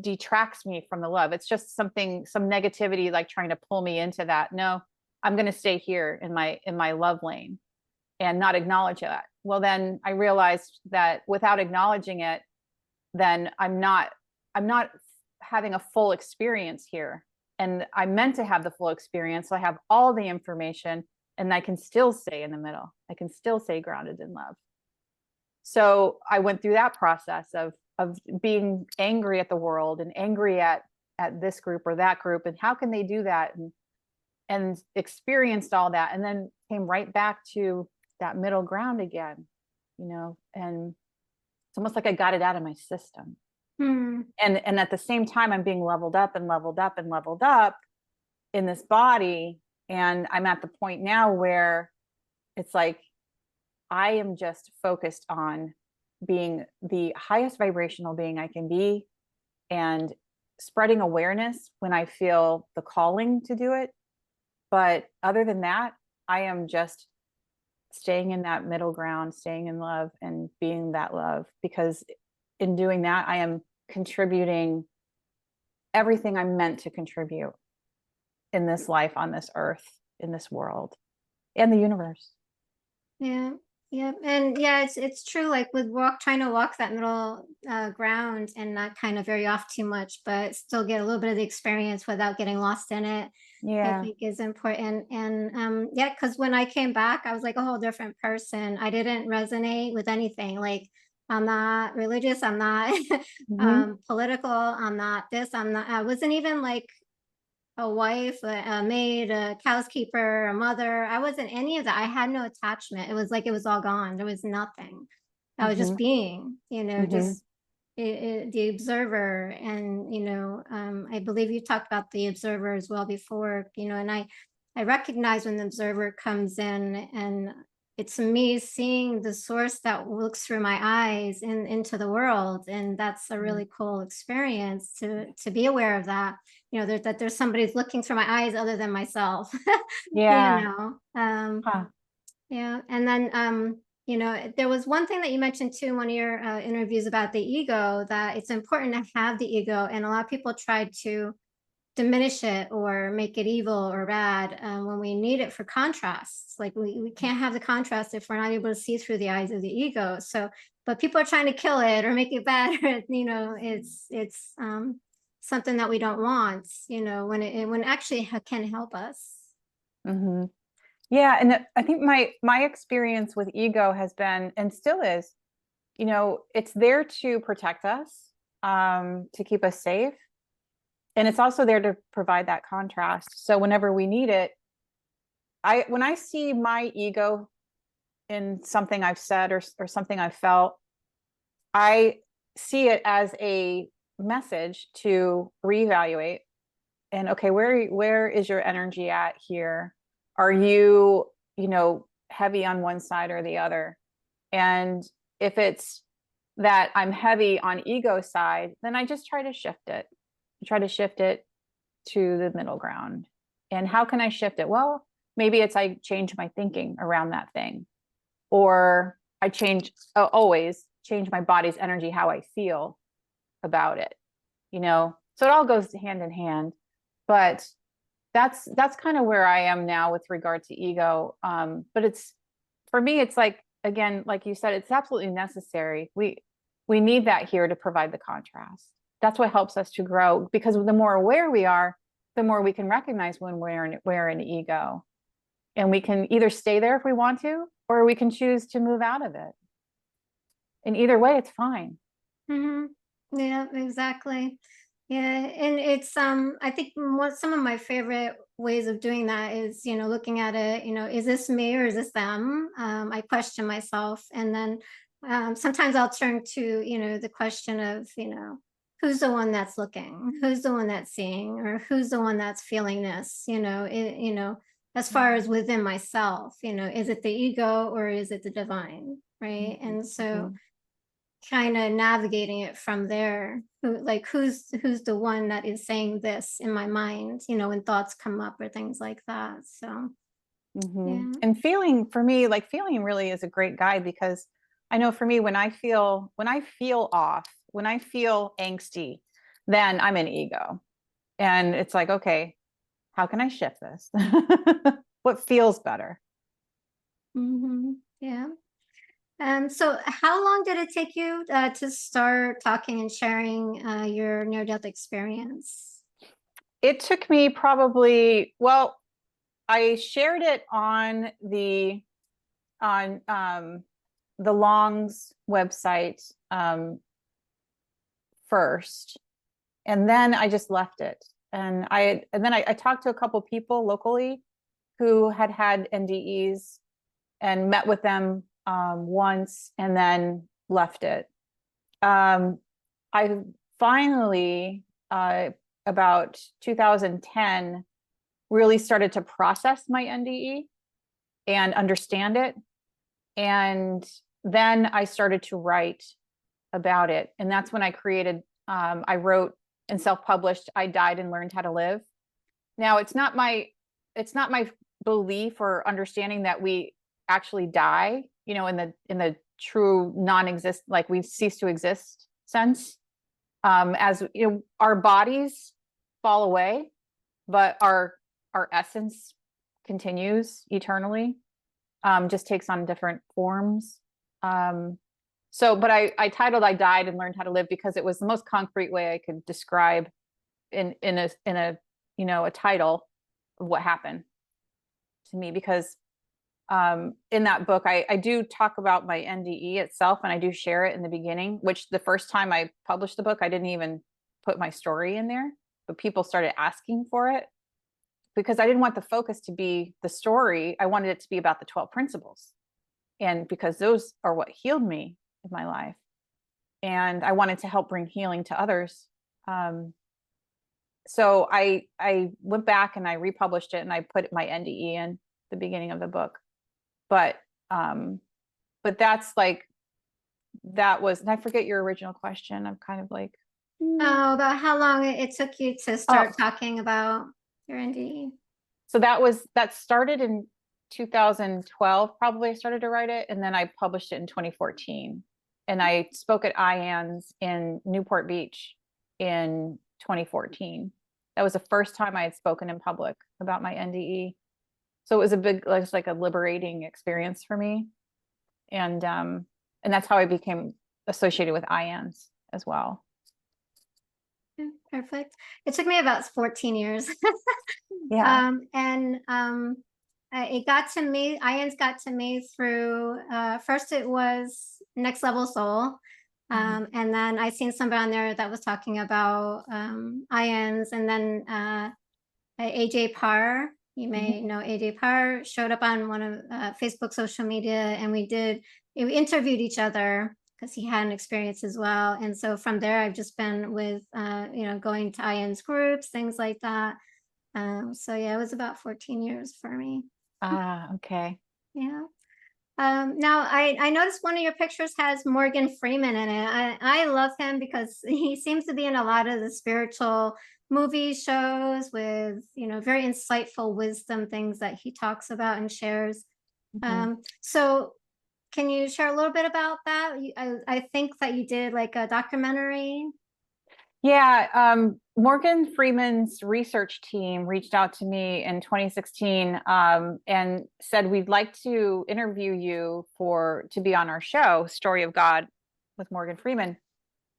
detracts me from the love. It's just some negativity, like trying to pull me into that. No, I'm going to stay here in my love lane and not acknowledge that. Well, then I realized that without acknowledging it, then I'm not having a full experience here. And I meant to have the full experience. So I have all the information and I can still stay in the middle. I can still stay grounded in love. So I went through that process of being angry at the world and angry at this group or that group. And how can they do that? And experienced all that and then came right back to that middle ground again, you know, and it's almost like I got it out of my system. And at the same time, I'm being leveled up and leveled up and leveled up in this body. And I'm at the point now where it's like, I am just focused on being the highest vibrational being I can be and spreading awareness when I feel the calling to do it. But other than that, I am just staying in that middle ground, staying in love and being that love, because in doing that, I am contributing everything I'm meant to contribute in this life, on this earth, in this world, and the universe. Yeah. Yeah. And yeah, it's true. Like with trying to walk that middle ground and not kind of very off too much, but still get a little bit of the experience without getting lost in it. Yeah. I think is important. And yeah, because when I came back, I was like a whole different person. I didn't resonate with anything. Like I'm not religious. I'm not political. I'm not this. I wasn't even like a wife, a maid, a housekeeper, a mother. I wasn't any of that. I had no attachment. It was like it was all gone. There was nothing. I was just being, you know, just the observer. And, you know, I believe you talked about the observer as well before, you know, and I recognize when the observer comes in, and it's me seeing the source that looks through my eyes into the world. And that's a really cool experience to be aware of that, you know, that there's somebody's looking through my eyes other than myself. Yeah. You know, yeah. And then, you know, there was one thing that you mentioned too in one of your interviews about the ego, that it's important to have the ego. And a lot of people try to diminish it or make it evil or bad when we need it for contrasts. Like we can't have the contrast if we're not able to see through the eyes of the ego. So, but people are trying to kill it or make it bad. You know, it's something that we don't want, you know, when it actually can help us. Yeah. And I think my experience with ego has been, and still is, you know, it's there to protect us, to keep us safe. And it's also there to provide that contrast. So whenever we need it, when I see my ego in something I've said or something I've felt, I see it as a message to reevaluate. And okay, where is your energy at here? Are you, you know, heavy on one side or the other? And if it's that I'm heavy on ego side, then I just try to shift it. To the middle ground. And how can I shift it? Well, maybe it's I change my thinking around that thing, or I always change my body's energy, how I feel about it. so it all goes hand in hand. But that's kind of where I am now with regard to ego. But for me, it's like, again, like you said, it's absolutely necessary. We need that here to provide the contrast. That's what helps us to grow, because the more aware we are, the more we can recognize when we're in ego. And we can either stay there if we want to, or we can choose to move out of it. And either way, it's fine. Mm-hmm. Yeah, exactly. Yeah, and it's I think some of my favorite ways of doing that is, looking at it, is this me or is this them? I question myself, and then sometimes I'll turn to, the question of, who's the one that's looking, who's the one that's seeing, or who's the one that's feeling this, as far as within myself, is it the ego or is it the divine, right? And so kind of navigating it from there, who's the one that is saying this in my mind, when thoughts come up or things like that. So yeah. And feeling, for me, like feeling really is a great guide, because I know for me, when I feel off, when I feel angsty, then I'm in ego. And it's like, okay, how can I shift this? What feels better? Yeah. So how long did it take you to start talking and sharing your near-death experience? It took me probably, well, I shared it on the Long's website first, and then I just left it. And then I talked to a couple people locally who had NDEs, and met with them once, and then left it. I finally, about 2010, really started to process my NDE and understand it. And then I started to write about it. And that's when I wrote and self-published, I Died and Learned How to Live. Now, it's not my belief or understanding that we actually die, in the true non-exist, like we cease to exist sense. As our bodies fall away, but our essence continues eternally, just takes on different forms. But I titled I Died and Learned How to Live because it was the most concrete way I could describe in a title of what happened to me. Because in that book, I do talk about my NDE itself, and I do share it in the beginning, which the first time I published the book, I didn't even put my story in there, but people started asking for it, because I didn't want the focus to be the story. I wanted it to be about the 12 principles. And because those are what healed me in my life. And I wanted to help bring healing to others. So I went back and I republished it, and I put my NDE in the beginning of the book. But that's like, that was, and I forget your original question. I'm kind of like, About how long it took you to start talking about your NDE. So that started in 2012, probably. I started to write it, and then I published it in 2014. And I spoke at IANS in Newport Beach in 2014. That was the first time I had spoken in public about my NDE. So it was like a liberating experience for me. And that's how I became associated with IANS as well. Yeah, perfect. It took me about 14 years. Yeah. It got to me, IANS got to me through, first it was Next Level Soul. And then I seen somebody on there that was talking about IANS, and then AJ Parr, you may know AJ Parr, showed up on one of Facebook social media, and we interviewed each other because he had an experience as well. And so from there, I've just been with, going to IANS groups, things like that. So yeah, it was about 14 years for me. Okay. Yeah. Now I noticed one of your pictures has Morgan Freeman in it. I love him because he seems to be in a lot of the spiritual movie shows with, very insightful wisdom, things that he talks about and shares. So can you share a little bit about that? I think that you did like a documentary. Yeah, Morgan Freeman's research team reached out to me in 2016 and said, we'd like to interview you to be on our show, Story of God with Morgan Freeman.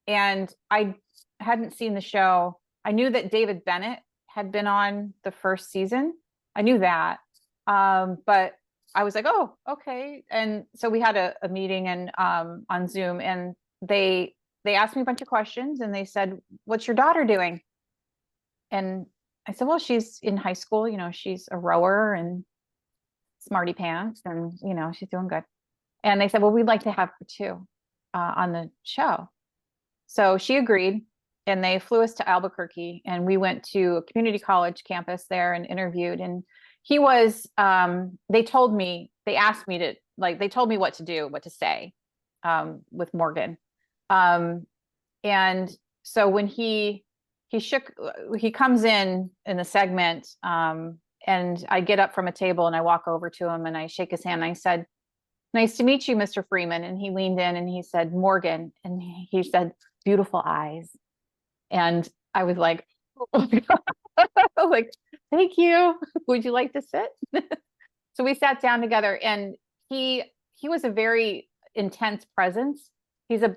And I hadn't seen the show. I knew that David Bennett had been on the first season. I knew that. But I was like, oh, okay. And so we had a meeting and on Zoom, and they asked me a bunch of questions, and they said, what's your daughter doing? And I said, well, she's in high school, she's a rower and smarty pants, and she's doing good. And they said, well, we'd like to have her too on the show. So she agreed, and they flew us to Albuquerque, and we went to a community college campus there and interviewed. And he was, they asked me to, they told me what to do, what to say with Morgan. And so when he comes in the segment, and I get up from a table and I walk over to him and I shake his hand. And I said, nice to meet you, Mr. Freeman. And he leaned in and he said, Morgan. And he said, beautiful eyes. And I was like, oh my God. I was like, thank you. Would you like to sit? So we sat down together, and he was a very intense presence. He's a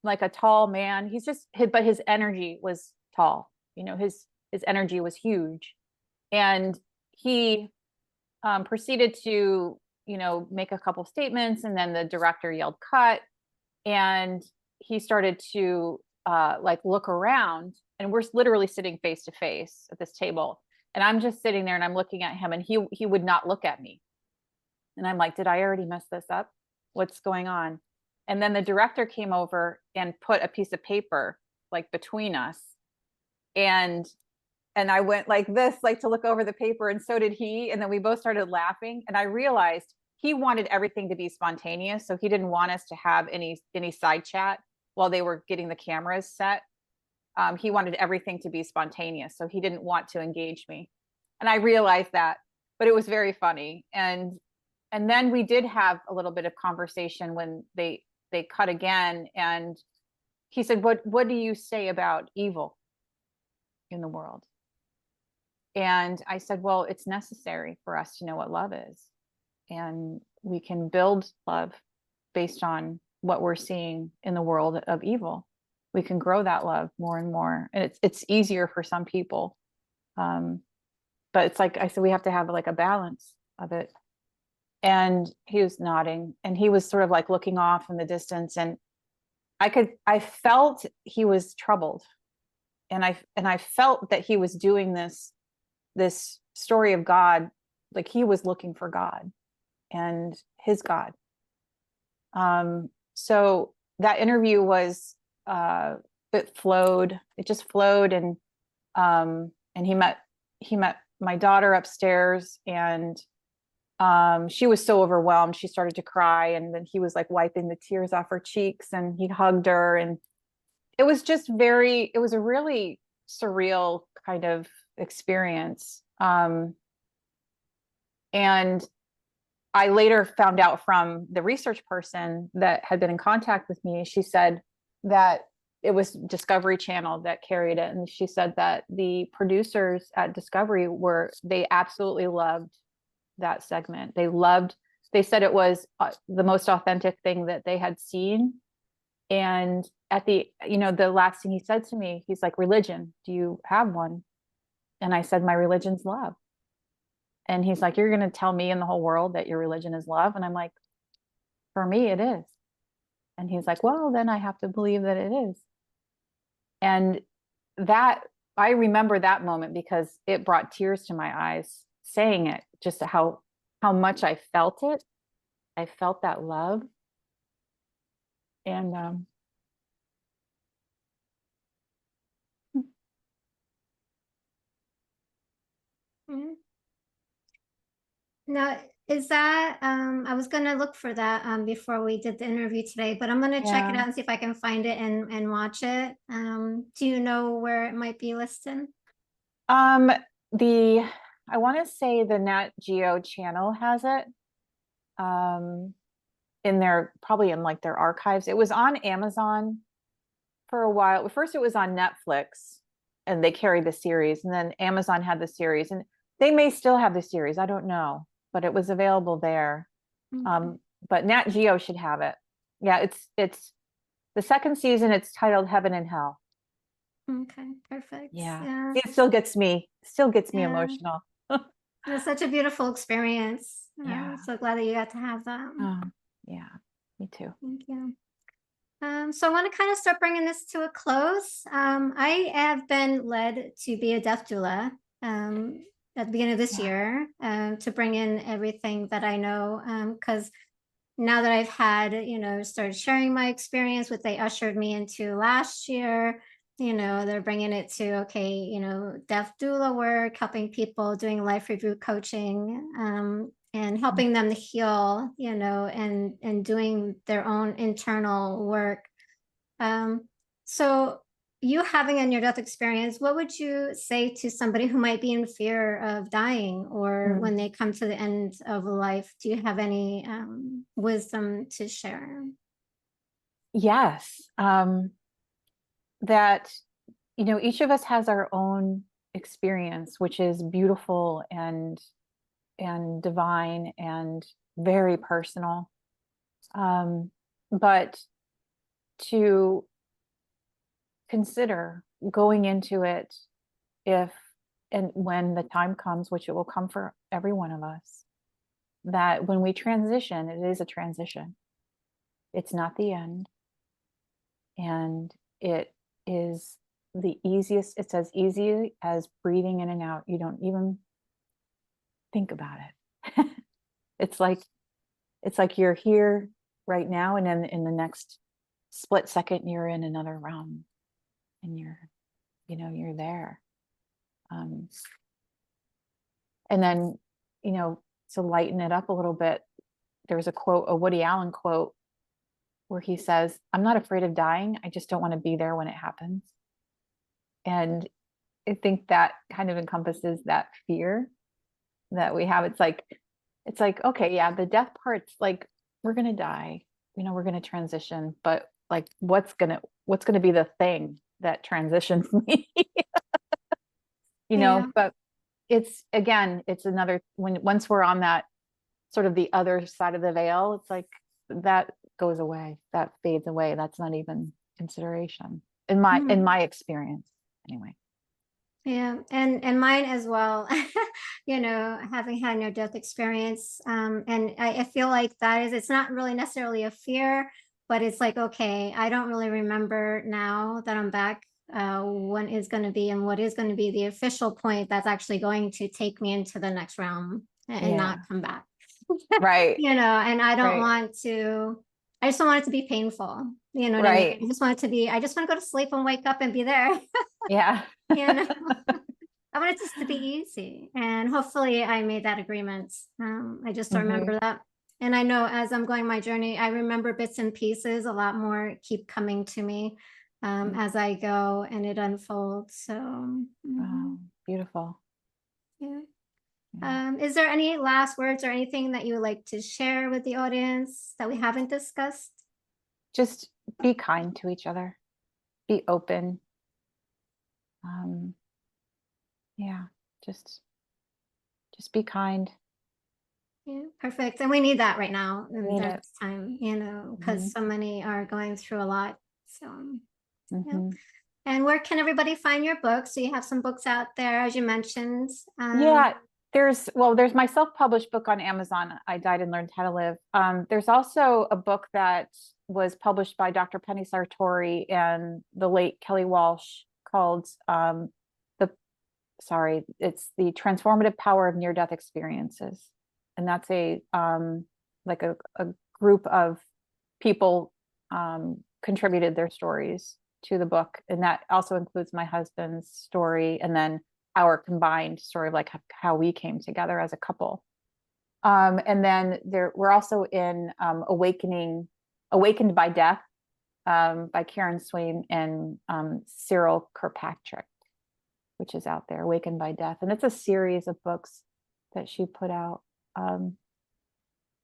like a tall man. But his energy was tall. His energy was huge. And he proceeded to, make a couple statements, and then the director yelled cut, and he started to look around, and we're literally sitting face to face at this table. And I'm just sitting there and I'm looking at him, and he would not look at me. And I'm like, did I already mess this up? What's going on? And then the director came over and put a piece of paper between us. And I went like this, to look over the paper, and so did he. And then we both started laughing. And I realized he wanted everything to be spontaneous. So he didn't want us to have any side chat while they were getting the cameras set. He wanted everything to be spontaneous. So he didn't want to engage me. And I realized that, but it was very funny. And then we did have a little bit of conversation when they cut again. And he said, what do you say about evil in the world? And I said, well, it's necessary for us to know what love is. And we can build love based on what we're seeing in the world of evil. We can grow that love more and more. And it's easier for some people. But it's like I said, we have to have a balance of it. And he was nodding, and he was sort of looking off in the distance. And I felt he was troubled. And I felt that he was doing this story of God, like he was looking for God and his God. So that interview was, it just flowed. And he met my daughter upstairs, and she was so overwhelmed. She started to cry, and then he was wiping the tears off her cheeks, and he hugged her. And it was a really surreal kind of experience. And I later found out from the research person that had been in contact with me, she said that it was Discovery Channel that carried it. And she said that the producers at Discovery they absolutely loved that segment. They said it was the most authentic thing that they had seen. And at the last thing he said to me, he's like, religion, do you have one? And I said, my religion's love. And he's like, you're going to tell me and the whole world that your religion is love? And I'm like, for me, it is. And he's like, well, then I have to believe that it is. And I remember that moment because it brought tears to my eyes saying it, just how much I felt it. I felt that love. And Now, is that I was gonna look for that before we did the interview today, but I'm gonna check it yeah. out and see if I can find it and watch it. Do you know where it might be listed? I want to say the Nat Geo channel has it in their, probably in their archives. It was on Amazon for a while. First, it was on Netflix, and they carried the series, and then Amazon had the series, and they may still have the series. I don't know, but it was available there. Okay. But Nat Geo should have it. Yeah, it's the second season. It's titled Heaven and Hell. Okay, perfect. Yeah, Yeah. it still gets me Yeah. emotional. It was such a beautiful experience. Yeah. I'm so glad that you got to have that. Yeah, me too. Thank you. So I want to kind of start bringing this to a close. I have been led to be a death doula at the beginning of this Yeah. year to bring in everything that I know because now that I've had, started sharing my experience, what they ushered me into last year, they're bringing it to, okay, deaf doula work, helping people doing life review coaching, and helping them to heal, and doing their own internal work. So you having a near-death experience, what would you say to somebody who might be in fear of dying or Mm. when they come to the end of life? Do you have any wisdom to share? Yes. That, each of us has our own experience, which is beautiful and divine and very personal. But to consider going into it if and when the time comes, which it will come for every one of us, that when we transition, it is a transition. It's not the end. And it is it's as easy as breathing in and out. You don't even think about it. It's like you're here right now, and then in the next split second you're in another realm, and you're there. And then, to lighten it up a little bit, there's a Woody Allen quote where he says, "I'm not afraid of dying. I just don't want to be there when it happens." And I think that kind of encompasses that fear that we have. It's like, okay, yeah, the death part's like, we're going to die, we're going to transition, but like, what's going to be the thing that transitions me? Yeah. But it's another, once we're on that sort of the other side of the veil, it's like that goes away, that fades away. That's not even consideration in my experience anyway. Yeah, and mine as well. Having had near death experience, and I feel like it's not really necessarily a fear, but it's like, okay, I don't really remember now that I'm back, when is going to be and what is going to be the official point that's actually going to take me into the next realm and Yeah. not come back. Right. And I don't Right. want to. I just don't want it to be painful. You know what I mean? Right. I just want it to be. I just want to go to sleep and wake up and be there. Yeah. you know. I want it just to be easy. And hopefully I made that agreement. I just don't remember that. And I know as I'm going my journey, I remember bits and pieces, a lot more keep coming to me as I go and it unfolds. So, Oh, beautiful. yeah. Yeah. Is there any last words or anything that you would like to share with the audience that we haven't discussed? Just be kind to each other, be open. Yeah, just be kind. Yeah, perfect. And we need that right now Need during it. this time, because Mhm. so many are going through a lot. So, yeah. Mhm. And where can everybody find your books? So you have some books out there, as you mentioned. Yeah, there's my self-published book on Amazon, I Died and Learned How to Live. There's also a book that was published by Dr. Penny Sartori and the late Kelly Walsh called the it's The Transformative Power of Near-Death Experiences. And that's like a group of people contributed their stories to the book. And that also includes my husband's story and then our combined story of like how we came together as a couple. And then we're also in Awakened by Death by Karen Swain and Cyril Kirkpatrick, which is out there, Awakened by Death. And it's a series of books that she put out.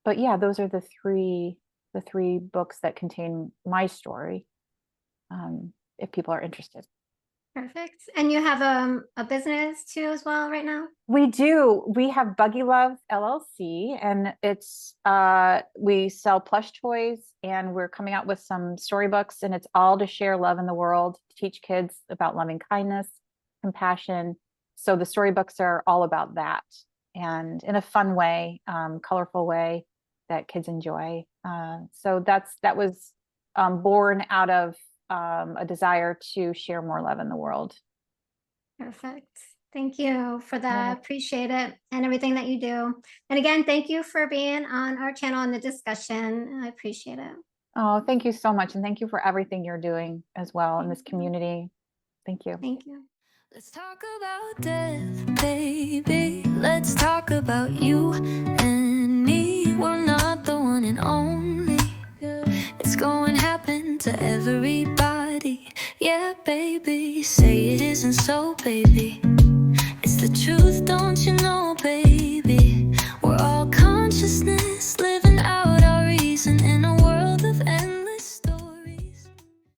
But yeah, those are the three books that contain my story. if people are interested. Perfect. And you have a business too as well right now? We do. We have Buggy Love LLC, and it's we sell plush toys, and we're coming out with some storybooks, and it's all to share love in the world, to teach kids about loving kindness, compassion. So the storybooks are all about that, and in a fun way, colorful way that kids enjoy. So that was born out of a desire to share more love in the world. Perfect. Thank you for that. Yeah. Appreciate it and everything that you do. And again, thank you for being on our channel and the discussion. I appreciate it. Oh, thank you so much. And thank you for everything you're doing as well in this Thank you. community. Thank you. Thank you. Let's talk about death, baby. Let's talk about you and me. We're not the one and only. It's going to happen to everybody. Yeah, baby. Say it isn't so, baby. It's the truth, don't you know, baby? We're all consciousness living.